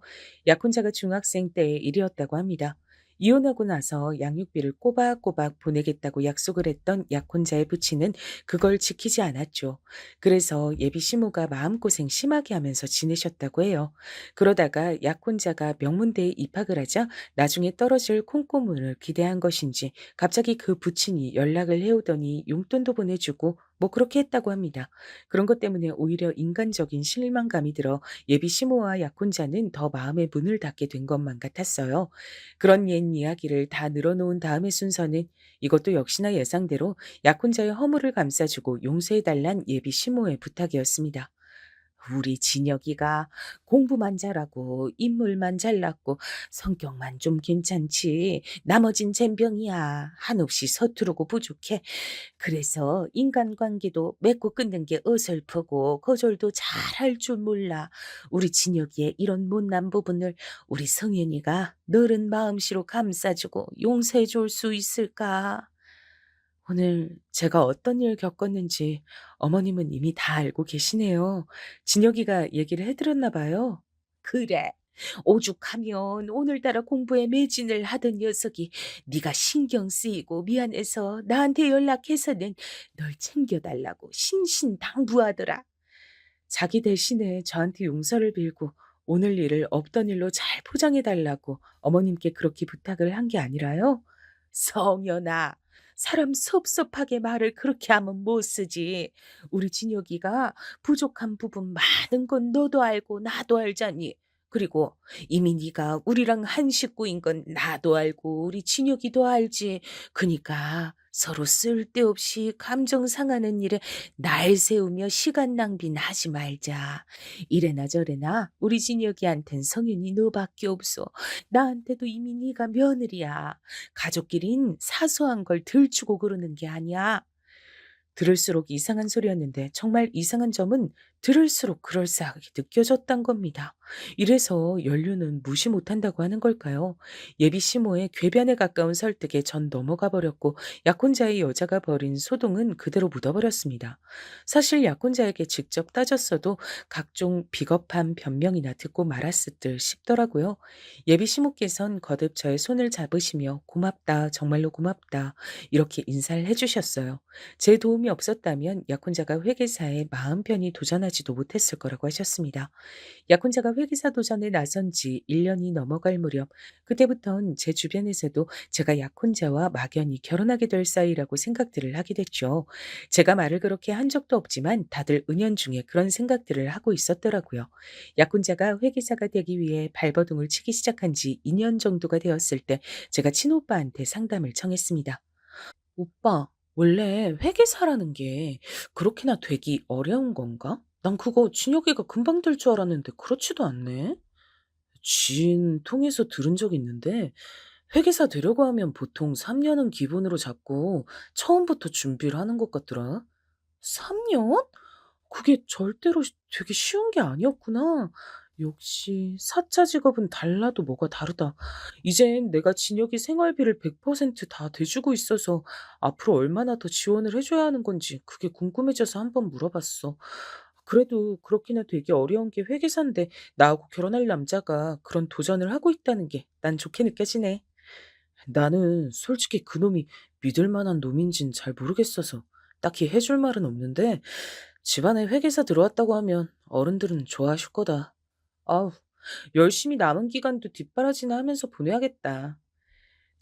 약혼자가 중학생 때의 일이었다고 합니다. 이혼하고 나서 양육비를 꼬박꼬박 보내겠다고 약속을 했던 약혼자의 부친은 그걸 지키지 않았죠. 그래서 예비 시모가 마음고생 심하게 하면서 지내셨다고 해요. 그러다가 약혼자가 명문대에 입학을 하자 나중에 떨어질 콩고문을 기대한 것인지 갑자기 그 부친이 연락을 해오더니 용돈도 보내주고 뭐 그렇게 했다고 합니다. 그런 것 때문에 오히려 인간적인 실망감이 들어 예비 시모와 약혼자는 더 마음의 문을 닫게 된 것만 같았어요. 그런 옛 이야기를 다 늘어놓은 다음의 순서는 이것도 역시나 예상대로 약혼자의 허물을 감싸주고 용서해달란 예비 시모의 부탁이었습니다. 우리 진혁이가 공부만 잘하고 인물만 잘났고 성격만 좀 괜찮지. 나머진 젬병이야. 한없이 서투르고 부족해. 그래서 인간관계도 맺고 끊는 게 어설프고 거절도 잘할 줄 몰라. 우리 진혁이의 이런 못난 부분을 우리 성현이가 너른 마음씨로 감싸주고 용서해 줄 수 있을까? 오늘 제가 어떤 일 겪었는지 어머님은 이미 다 알고 계시네요. 진혁이가 얘기를 해드렸나 봐요. 그래. 오죽하면 오늘따라 공부에 매진을 하던 녀석이 네가 신경 쓰이고 미안해서 나한테 연락해서는 널 챙겨달라고 신신당부하더라. 자기 대신에 저한테 용서를 빌고 오늘 일을 없던 일로 잘 포장해달라고 어머님께 그렇게 부탁을 한 게 아니라요? 성현아, 사람 섭섭하게 말을 그렇게 하면 못 쓰지. 우리 진혁이가 부족한 부분 많은 건 너도 알고 나도 알잖니. 그리고 이미 네가 우리랑 한 식구인 건 나도 알고 우리 진혁이도 알지. 그니까 서로 쓸데없이 감정 상하는 일에 날 세우며 시간 낭비는 하지 말자. 이래나 저래나 우리 진혁이한텐 성현이 너밖에 없어. 나한테도 이미 네가 며느리야. 가족끼린 사소한 걸 들추고 그러는 게 아니야. 들을수록 이상한 소리였는데 정말 이상한 점은 들을수록 그럴싸하게 느껴졌단 겁니다. 이래서 연륜은 무시 못한다고 하는 걸까요? 예비 시모의 궤변에 가까운 설득에 전 넘어가 버렸고 약혼자의 여자가 벌인 소동은 그대로 묻어버렸습니다. 사실 약혼자에게 직접 따졌어도 각종 비겁한 변명이나 듣고 말았을 듯 싶더라고요. 예비 시모께선 거듭 저의 손을 잡으시며 고맙다, 정말로 고맙다 이렇게 인사를 해주셨어요. 제 도움이 없었다면 약혼자가 회계사에 마음 편히 도전하지도 못했을 거라고 하셨습니다. 약혼자가 회계사 도전에 나선 지 1년이 넘어갈 무렵 그때부턴 제 주변에서도 제가 약혼자와 막연히 결혼하게 될 사이라고 생각들을 하게 됐죠. 제가 말을 그렇게 한 적도 없지만 다들 은연중에 그런 생각들을 하고 있었더라고요. 약혼자가 회계사가 되기 위해 발버둥을 치기 시작한 지 2년 정도가 되었을 때 제가 친오빠한테 상담을 청했습니다. 오빠, 원래 회계사라는 게 그렇게나 되기 어려운 건가? 난 그거 준혁이가 금방 될 줄 알았는데 그렇지도 않네. 지인 통해서 들은 적 있는데 회계사 되려고 하면 보통 3년은 기본으로 잡고 처음부터 준비를 하는 것 같더라. 3년? 그게 절대로 되게 쉬운 게 아니었구나. 역시 사차 직업은 달라도 뭐가 다르다. 이젠 내가 진혁이 생활비를 100%다 대주고 있어서 앞으로 얼마나 더 지원을 해줘야 하는 건지 그게 궁금해져서 한번 물어봤어. 그래도 그렇게나 되게 어려운 게 회계사인데 나하고 결혼할 남자가 그런 도전을 하고 있다는 게 난 좋게 느껴지네. 나는 솔직히 그놈이 믿을 만한 놈인진 잘 모르겠어서 딱히 해줄 말은 없는데 집안에 회계사 들어왔다고 하면 어른들은 좋아하실 거다. 아우, 열심히 남은 기간도 뒷바라지나 하면서 보내야겠다.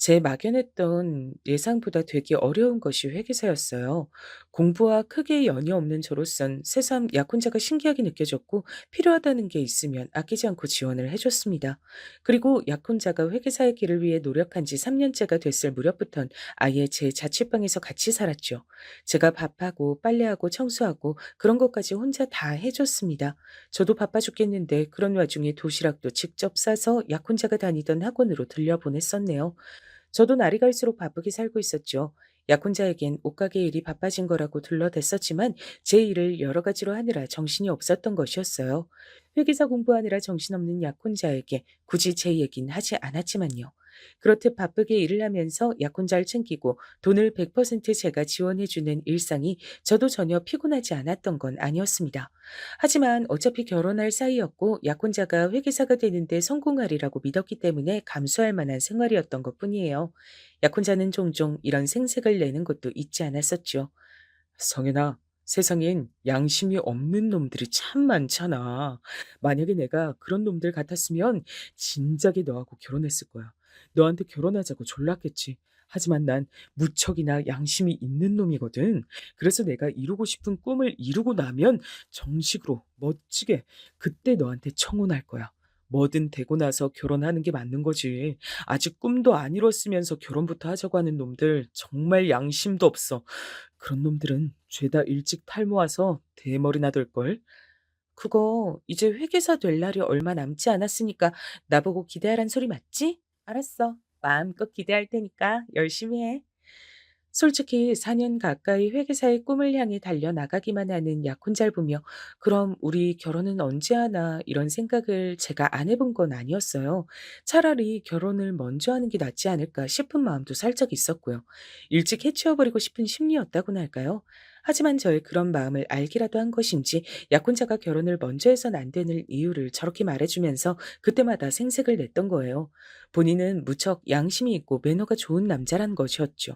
제 막연했던 예상보다 되게 어려운 것이 회계사였어요. 공부와 크게 연이 없는 저로선 새삼 약혼자가 신기하게 느껴졌고 필요하다는 게 있으면 아끼지 않고 지원을 해줬습니다. 그리고 약혼자가 회계사의 길을 위해 노력한 지 3년째가 됐을 무렵부턴 아예 제 자취방에서 같이 살았죠. 제가 밥하고 빨래하고 청소하고 그런 것까지 혼자 다 해줬습니다. 저도 바빠 죽겠는데 그런 와중에 도시락도 직접 싸서 약혼자가 다니던 학원으로 들려보냈었네요. 저도 날이 갈수록 바쁘게 살고 있었죠. 약혼자에겐 옷가게 일이 바빠진 거라고 둘러댔었지만 제 일을 여러 가지로 하느라 정신이 없었던 것이었어요. 회계사 공부하느라 정신없는 약혼자에게 굳이 제 얘긴 하지 않았지만요. 그렇듯 바쁘게 일을 하면서 약혼자를 챙기고 돈을 100% 제가 지원해주는 일상이 저도 전혀 피곤하지 않았던 건 아니었습니다. 하지만 어차피 결혼할 사이였고 약혼자가 회계사가 되는데 성공하리라고 믿었기 때문에 감수할 만한 생활이었던 것뿐이에요. 약혼자는 종종 이런 생색을 내는 것도 잊지 않았었죠. 성현아, 세상엔 양심이 없는 놈들이 참 많잖아. 만약에 내가 그런 놈들 같았으면 진작에 너하고 결혼했을 거야. 너한테 결혼하자고 졸랐겠지. 하지만 난 무척이나 양심이 있는 놈이거든. 그래서 내가 이루고 싶은 꿈을 이루고 나면 정식으로 멋지게 그때 너한테 청혼할 거야. 뭐든 되고 나서 결혼하는 게 맞는 거지. 아직 꿈도 안 이뤘으면서 결혼부터 하자고 하는 놈들 정말 양심도 없어. 그런 놈들은 죄다 일찍 탈모와서 대머리나 될걸? 그거 이제 회계사 될 날이 얼마 남지 않았으니까 나보고 기대하란 소리 맞지? 알았어. 마음껏 기대할 테니까 열심히 해. 솔직히 4년 가까이 회계사의 꿈을 향해 달려나가기만 하는 약혼자를 보며 그럼 우리 결혼은 언제 하나 이런 생각을 제가 안 해본 건 아니었어요. 차라리 결혼을 먼저 하는 게 낫지 않을까 싶은 마음도 살짝 있었고요. 일찍 해치워버리고 싶은 심리였다고나 할까요? 하지만 저의 그런 마음을 알기라도 한 것인지 약혼자가 결혼을 먼저 해선 안 되는 이유를 저렇게 말해주면서 그때마다 생색을 냈던 거예요. 본인은 무척 양심이 있고 매너가 좋은 남자란 것이었죠.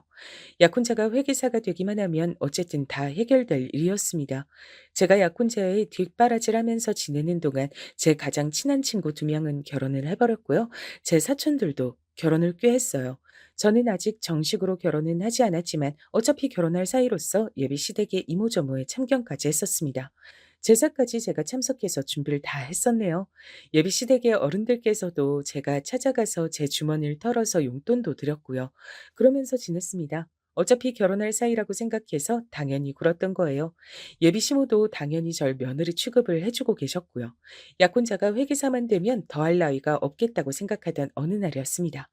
약혼자가 회계사가 되기만 하면 어쨌든 다 해결될 일이었습니다. 제가 약혼자의 뒷바라지를 하면서 지내는 동안 제 가장 친한 친구 2명은 결혼을 해버렸고요. 제 사촌들도 결혼을 꽤 했어요. 저는 아직 정식으로 결혼은 하지 않았지만 어차피 결혼할 사이로서 예비 시댁의 이모저모에 참견까지 했었습니다. 제사까지 제가 참석해서 준비를 다 했었네요. 예비 시댁의 어른들께서도 제가 찾아가서 제 주머니를 털어서 용돈도 드렸고요. 그러면서 지냈습니다. 어차피 결혼할 사이라고 생각해서 당연히 굴었던 거예요. 예비 시모도 당연히 절 며느리 취급을 해주고 계셨고요. 약혼자가 회계사만 되면 더할 나위가 없겠다고 생각하던 어느 날이었습니다.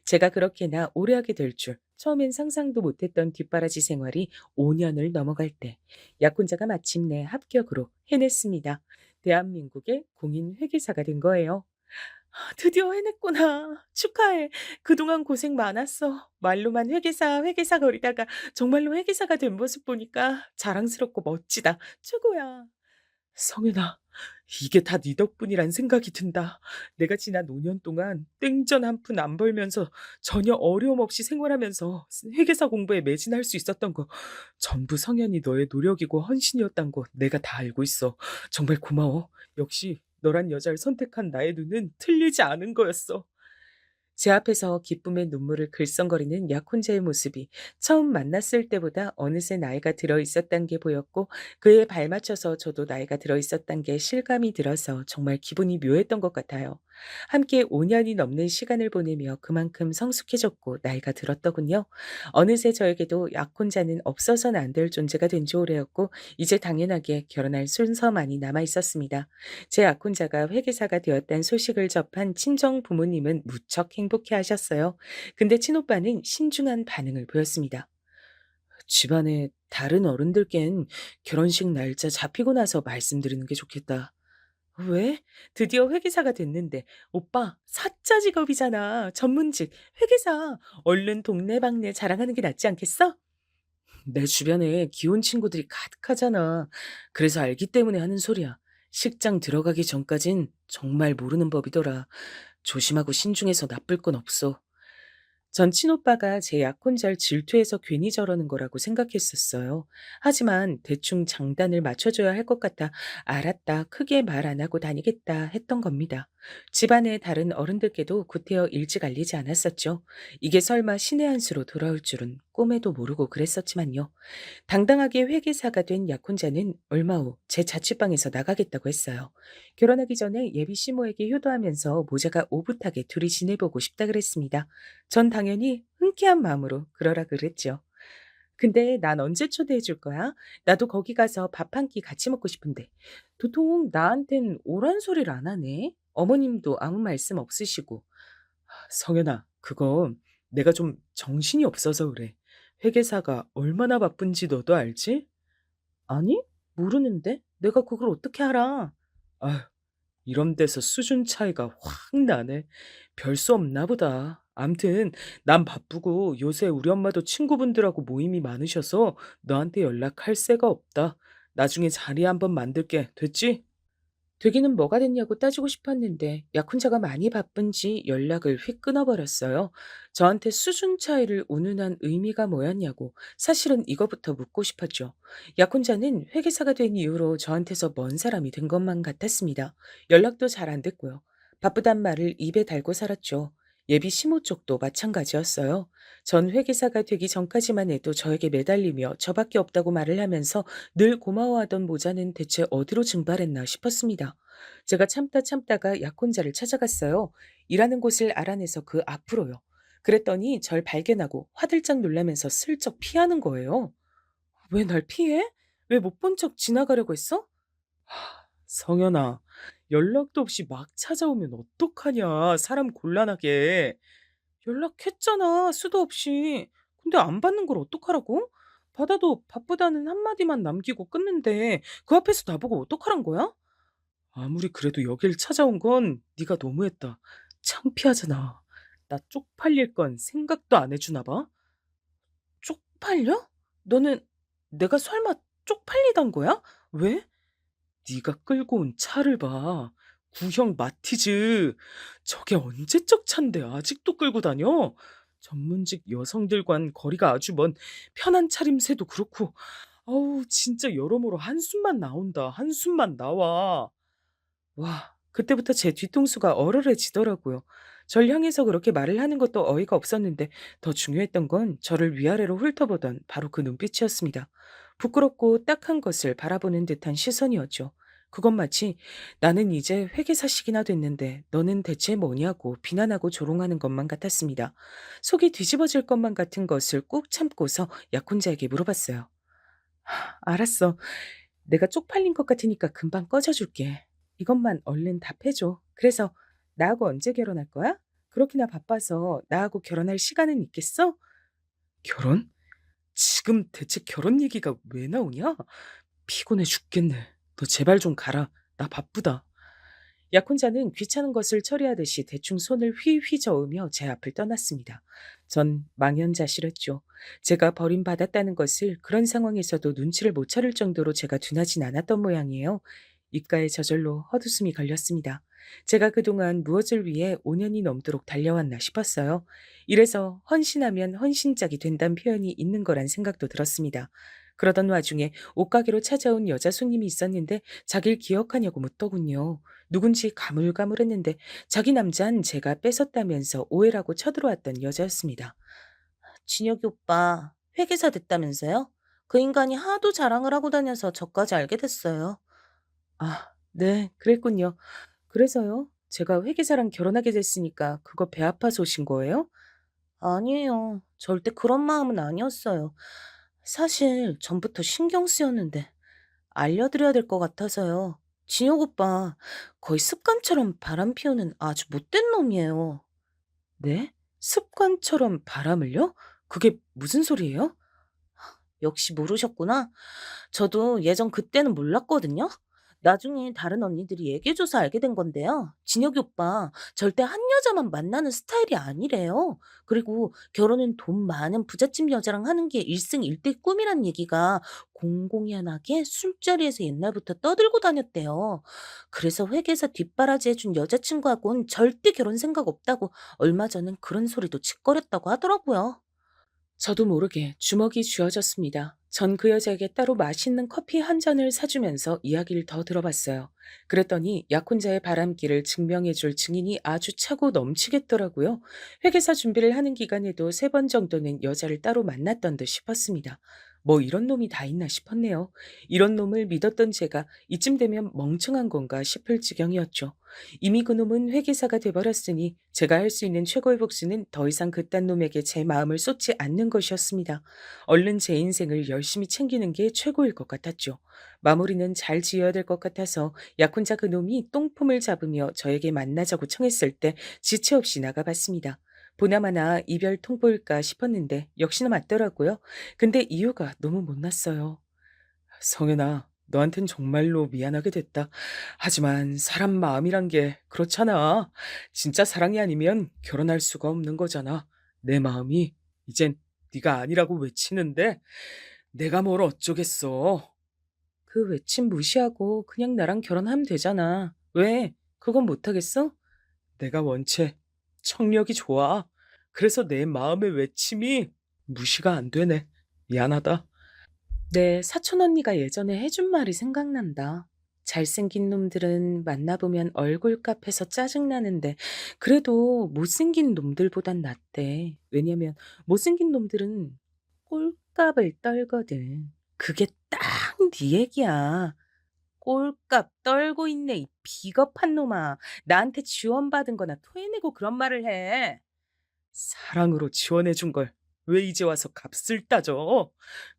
제가 그렇게나 오래 하게 될 줄 처음엔 상상도 못했던 뒷바라지 생활이 5년을 넘어갈 때 약혼자가 마침내 합격으로 해냈습니다. 대한민국의 공인 회계사가 된 거예요. 드디어 해냈구나. 축하해. 그동안 고생 많았어. 말로만 회계사, 회계사 거리다가 정말로 회계사가 된 모습 보니까 자랑스럽고 멋지다. 최고야. 성윤아, 이게 다 네 덕분이란 생각이 든다. 내가 지난 5년 동안 땡전 한 푼 안 벌면서 전혀 어려움 없이 생활하면서 회계사 공부에 매진할 수 있었던 거 전부 성현이 너의 노력이고 헌신이었단 거 내가 다 알고 있어. 정말 고마워. 역시 너란 여자를 선택한 나의 눈은 틀리지 않은 거였어. 제 앞에서 기쁨의 눈물을 글썽거리는 약혼자의 모습이 처음 만났을 때보다 어느새 나이가 들어 있었단 게 보였고 그에 발맞춰서 저도 나이가 들어 있었단 게 실감이 들어서 정말 기분이 묘했던 것 같아요. 함께 5년이 넘는 시간을 보내며 그만큼 성숙해졌고 나이가 들었더군요. 어느새 저에게도 약혼자는 없어서는 안 될 존재가 된 지 오래였고 이제 당연하게 결혼할 순서만이 남아 있었습니다. 제 약혼자가 회계사가 되었다는 소식을 접한 친정 부모님은 무척 행복해 하셨어요. 근데 친오빠는 신중한 반응을 보였습니다. 집안에 다른 어른들께는 결혼식 날짜 잡히고 나서 말씀드리는 게 좋겠다. 왜? 드디어 회계사가 됐는데. 오빠, 사짜 직업이잖아. 전문직, 회계사. 얼른 동네방네 자랑하는 게 낫지 않겠어? 내 주변에 기혼 친구들이 가득하잖아. 그래서 알기 때문에 하는 소리야. 식장 들어가기 전까진 정말 모르는 법이더라. 조심하고 신중해서 나쁠 건 없어. 전 친오빠가 제 약혼자를 질투해서 괜히 저러는 거라고 생각했었어요. 하지만 대충 장단을 맞춰줘야 할 것 같아 알았다, 크게 말 안 하고 다니겠다 했던 겁니다. 집안의 다른 어른들께도 구태여 일찍 알리지 않았었죠. 이게 설마 신의 한 수로 돌아올 줄은 꿈에도 모르고 그랬었지만요. 당당하게 회계사가 된 약혼자는 얼마 후 제 자취방에서 나가겠다고 했어요. 결혼하기 전에 예비 시모에게 효도하면서 모자가 오붓하게 둘이 지내보고 싶다 그랬습니다. 전 당연히 흔쾌한 마음으로 그러라 그랬죠. 근데 난 언제 초대해 줄 거야? 나도 거기 가서 밥 한 끼 같이 먹고 싶은데. 도통 나한텐 오란 소리를 안 하네. 어머님도 아무 말씀 없으시고. 성현아, 그건 내가 좀 정신이 없어서 그래. 회계사가 얼마나 바쁜지 너도 알지? 아니? 모르는데? 내가 그걸 어떻게 알아? 아휴, 이런 데서 수준 차이가 확 나네. 별 수 없나 보다. 암튼 난 바쁘고 요새 우리 엄마도 친구분들하고 모임이 많으셔서 너한테 연락할 새가 없다. 나중에 자리 한번 만들게. 됐지? 되기는 뭐가 됐냐고 따지고 싶었는데 약혼자가 많이 바쁜지 연락을 휙 끊어버렸어요. 저한테 수준 차이를 운운한 의미가 뭐였냐고 사실은 이거부터 묻고 싶었죠. 약혼자는 회계사가 된 이후로 저한테서 먼 사람이 된 것만 같았습니다. 연락도 잘 안 됐고요. 바쁘단 말을 입에 달고 살았죠. 예비 시모 쪽도 마찬가지였어요. 전 회계사가 되기 전까지만 해도 저에게 매달리며 저밖에 없다고 말을 하면서 늘 고마워하던 모자는 대체 어디로 증발했나 싶었습니다. 제가 참다 참다가 약혼자를 찾아갔어요. 일하는 곳을 알아내서 그 앞으로요. 그랬더니 절 발견하고 화들짝 놀라면서 슬쩍 피하는 거예요. 왜 날 피해? 왜 못 본 척 지나가려고 했어? 성현아, 연락도 없이 막 찾아오면 어떡하냐, 사람 곤란하게. 연락했잖아, 수도 없이. 근데 안 받는 걸 어떡하라고? 받아도 바쁘다는 한마디만 남기고 끊는데 그 앞에서 나보고 어떡하란 거야? 아무리 그래도 여길 찾아온 건 네가 너무했다. 창피하잖아. 나 쪽팔릴 건 생각도 안 해주나 봐. 쪽팔려? 너는 내가 설마 쪽팔리단 거야? 왜? 네가 끌고 온 차를 봐. 구형 마티즈. 저게 언제적 차인데 아직도 끌고 다녀? 전문직 여성들과는 거리가 아주 먼 편한 차림새도 그렇고 아우 진짜 여러모로 한숨만 나온다. 한숨만 나와. 와, 그때부터 제 뒤통수가 얼얼해지더라고요. 절 향해서 그렇게 말을 하는 것도 어이가 없었는데 더 중요했던 건 저를 위아래로 훑어보던 바로 그 눈빛이었습니다. 부끄럽고 딱한 것을 바라보는 듯한 시선이었죠. 그건 마치 나는 이제 회계사식이나 됐는데 너는 대체 뭐냐고 비난하고 조롱하는 것만 같았습니다. 속이 뒤집어질 것만 같은 것을 꾹 참고서 약혼자에게 물어봤어요. 알았어. 내가 쪽팔린 것 같으니까 금방 꺼져줄게. 이것만 얼른 답해줘. 그래서 나하고 언제 결혼할 거야? 그렇게나 바빠서 나하고 결혼할 시간은 있겠어? 결혼? 지금 대체 결혼 얘기가 왜 나오냐? 피곤해 죽겠네. 너 제발 좀 가라. 나 바쁘다. 약혼자는 귀찮은 것을 처리하듯이 대충 손을 휘휘 저으며 제 앞을 떠났습니다. 전 망연자실했죠. 제가 버림받았다는 것을 그런 상황에서도 눈치를 못 차릴 정도로 제가 둔하진 않았던 모양이에요. 입가에 저절로 헛웃음이 걸렸습니다. 제가 그동안 무엇을 위해 5년이 넘도록 달려왔나 싶었어요. 이래서 헌신하면 헌신짝이 된다는 표현이 있는 거란 생각도 들었습니다. 그러던 와중에 옷가게로 찾아온 여자 손님이 있었는데 자기를 기억하냐고 묻더군요. 누군지 가물가물했는데 자기 남잔 제가 뺏었다면서 오해라고 쳐들어왔던 여자였습니다. 진혁이 오빠 회계사 됐다면서요? 그 인간이 하도 자랑을 하고 다녀서 저까지 알게 됐어요. 아, 네, 그랬군요. 그래서요? 제가 회계사랑 결혼하게 됐으니까 그거 배 아파서 오신 거예요? 아니에요. 절대 그런 마음은 아니었어요. 사실 전부터 신경 쓰였는데 알려드려야 될 것 같아서요. 진혁 오빠 거의 습관처럼 바람 피우는 아주 못된 놈이에요. 네? 습관처럼 바람을요? 그게 무슨 소리예요? 역시 모르셨구나. 저도 예전 그때는 몰랐거든요. 나중에 다른 언니들이 얘기해줘서 알게 된 건데요. 진혁이 오빠 절대 한 여자만 만나는 스타일이 아니래요. 그리고 결혼은 돈 많은 부잣집 여자랑 하는 게 일승일대 꿈이란 얘기가 공공연하게 술자리에서 옛날부터 떠들고 다녔대요. 그래서 회계사 뒷바라지 해준 여자친구하고는 절대 결혼 생각 없다고 얼마 전엔 그런 소리도 짓거렸다고 하더라고요. 저도 모르게 주먹이 쥐어졌습니다. 전 그 여자에게 따로 맛있는 커피 한 잔을 사주면서 이야기를 더 들어봤어요. 그랬더니 약혼자의 바람길을 증명해줄 증인이 아주 차고 넘치겠더라고요. 회계사 준비를 하는 기간에도 3번 정도는 여자를 따로 만났던 듯 싶었습니다. 뭐 이런 놈이 다 있나 싶었네요. 이런 놈을 믿었던 제가 이쯤 되면 멍청한 건가 싶을 지경이었죠. 이미 그놈은 회계사가 돼버렸으니 제가 할 수 있는 최고의 복수는 더 이상 그딴 놈에게 제 마음을 쏟지 않는 것이었습니다. 얼른 제 인생을 열심히 챙기는 게 최고일 것 같았죠. 마무리는 잘 지어야 될 것 같아서 약혼자 그놈이 똥폼을 잡으며 저에게 만나자고 청했을 때 지체 없이 나가봤습니다. 보나마나 이별 통보일까 싶었는데 역시나 맞더라고요. 근데 이유가 너무 못났어요. 성현아, 너한텐 정말로 미안하게 됐다. 하지만 사람 마음이란 게 그렇잖아. 진짜 사랑이 아니면 결혼할 수가 없는 거잖아. 내 마음이 이젠 네가 아니라고 외치는데 내가 뭘 어쩌겠어. 그 외침 무시하고 그냥 나랑 결혼하면 되잖아. 왜? 그건 못하겠어? 내가 원체 청력이 좋아. 그래서 내 마음의 외침이 무시가 안 되네. 미안하다. 네, 사촌 언니가 예전에 해준 말이 생각난다. 잘생긴 놈들은 만나보면 얼굴값에서 짜증나는데 그래도 못생긴 놈들보단 낫대. 왜냐면 못생긴 놈들은 꼴값을 떨거든. 그게 딱 네 얘기야. 꼴값 떨고 있네, 이 비겁한 놈아. 나한테 지원받은 거나 토해내고 그런 말을 해. 사랑으로 지원해준 걸 왜 이제 와서 값을 따져?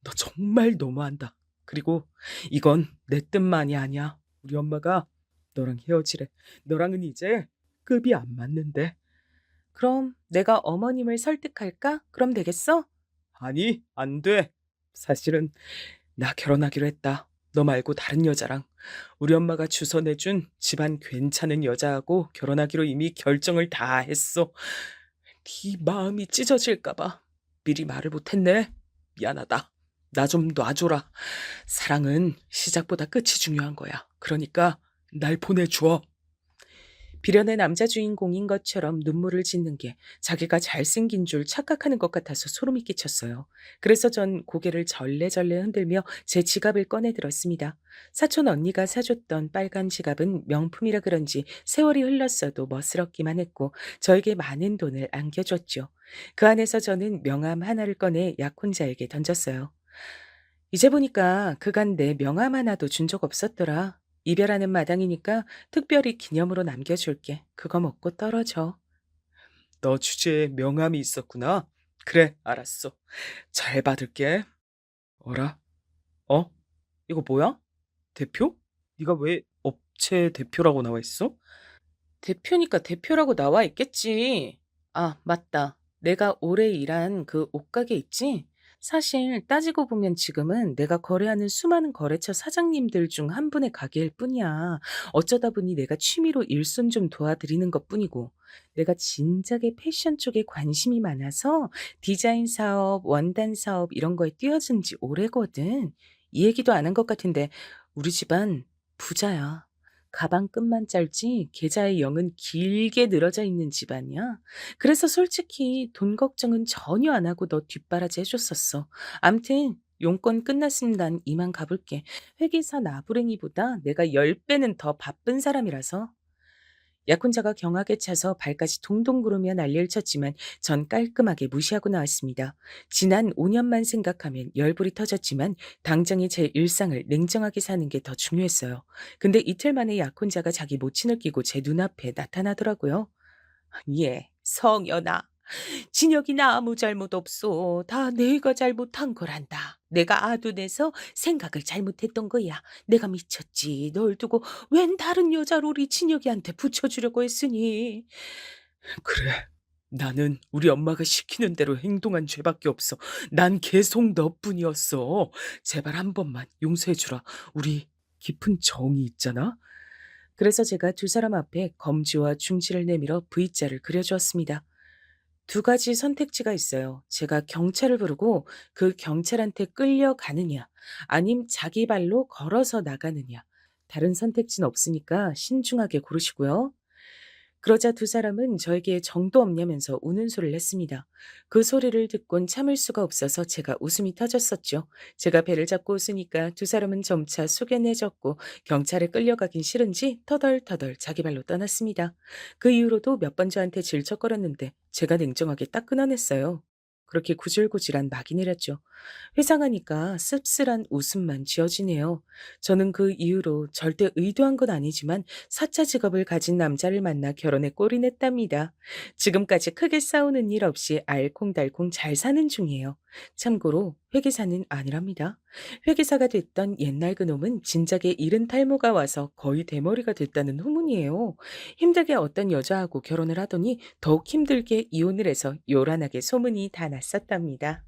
너 정말 너무한다. 그리고 이건 내 뜻만이 아니야. 우리 엄마가 너랑 헤어지래. 너랑은 이제 급이 안 맞는데. 그럼 내가 어머님을 설득할까? 그럼 되겠어? 아니, 안 돼. 사실은 나 결혼하기로 했다. 너 말고 다른 여자랑. 우리 엄마가 주서 내준 집안 괜찮은 여자하고 결혼하기로 이미 결정을 다 했어. 네 마음이 찢어질까 봐 미리 말을 못했네. 미안하다. 나 좀 놔줘라. 사랑은 시작보다 끝이 중요한 거야. 그러니까 날 보내줘. 비련의 남자 주인공인 것처럼 눈물을 짓는 게 자기가 잘생긴 줄 착각하는 것 같아서 소름이 끼쳤어요. 그래서 전 고개를 절레절레 흔들며 제 지갑을 꺼내 들었습니다. 사촌 언니가 사줬던 빨간 지갑은 명품이라 그런지 세월이 흘렀어도 멋스럽기만 했고 저에게 많은 돈을 안겨줬죠. 그 안에서 저는 명함 하나를 꺼내 약혼자에게 던졌어요. 이제 보니까 그간 내 명함 하나도 준 적 없었더라. 이별하는 마당이니까 특별히 기념으로 남겨줄게. 그거 먹고 떨어져. 너 주제에 명함이 있었구나. 그래, 알았어. 잘 받을게. 어라? 어? 이거 뭐야? 대표? 네가 왜 업체 대표라고 나와 있어? 대표니까 대표라고 나와 있겠지. 아, 맞다. 내가 오래 일한 그 옷가게 있지? 사실 따지고 보면 지금은 내가 거래하는 수많은 거래처 사장님들 중 한 분의 가게일 뿐이야. 어쩌다 보니 내가 취미로 일손 좀 도와드리는 것뿐이고, 내가 진작에 패션 쪽에 관심이 많아서 디자인 사업, 원단 사업 이런 거에 뛰어든 지 오래거든. 이 얘기도 안 한 것 같은데 우리 집안 부자야. 가방 끈만 짧지 계좌의 영은 길게 늘어져 있는 집안이야. 그래서 솔직히 돈 걱정은 전혀 안 하고 너 뒷바라지 해줬었어. 암튼 용건 끝났으면 난 이만 가볼게. 회계사 나부랭이보다 내가 10배는 더 바쁜 사람이라서. 약혼자가 경악에 차서 발까지 동동 구르며 난리를 쳤지만 전 깔끔하게 무시하고 나왔습니다. 지난 5년만 생각하면 열불이 터졌지만 당장의 제 일상을 냉정하게 사는 게 더 중요했어요. 근데 이틀 만에 약혼자가 자기 모친을 끼고 제 눈앞에 나타나더라고요. 예, 성연아. 진혁이 나 아무 잘못 없어. 다 내가 잘못한 거란다. 내가 아둔해서 생각을 잘못했던 거야. 내가 미쳤지. 널 두고 웬 다른 여자를 우리 진혁이한테 붙여주려고 했으니. 그래. 나는 우리 엄마가 시키는 대로 행동한 죄밖에 없어. 난 계속 너뿐이었어. 제발 한 번만 용서해주라. 우리 깊은 정이 있잖아. 그래서 제가 두 사람 앞에 검지와 중지를 내밀어 V자를 그려주었습니다. 두 가지 선택지가 있어요. 제가 경찰을 부르고 그 경찰한테 끌려가느냐, 아님 자기 발로 걸어서 나가느냐. 다른 선택지는 없으니까 신중하게 고르시고요. 그러자 두 사람은 저에게 정도 없냐면서 우는 소리를 했습니다. 그 소리를 듣곤 참을 수가 없어서 제가 웃음이 터졌었죠. 제가 배를 잡고 웃으니까 두 사람은 점차 숙연해졌고 경찰에 끌려가긴 싫은지 터덜터덜 자기 발로 떠났습니다. 그 이후로도 몇 번 저한테 질척거렸는데 제가 냉정하게 딱 끊어냈어요. 그렇게 구질구질한 막이 내렸죠. 회상하니까 씁쓸한 웃음만 지어지네요. 저는 그 이후로 절대 의도한 건 아니지만 4차 직업을 가진 남자를 만나 결혼에 꼴이 냈답니다. 지금까지 크게 싸우는 일 없이 알콩달콩 잘 사는 중이에요. 참고로 회계사는 아니랍니다. 회계사가 됐던 옛날 그놈은 진작에 이른 탈모가 와서 거의 대머리가 됐다는 후문이에요. 힘들게 어떤 여자하고 결혼을 하더니 더욱 힘들게 이혼을 해서 요란하게 소문이 다 났었답니다.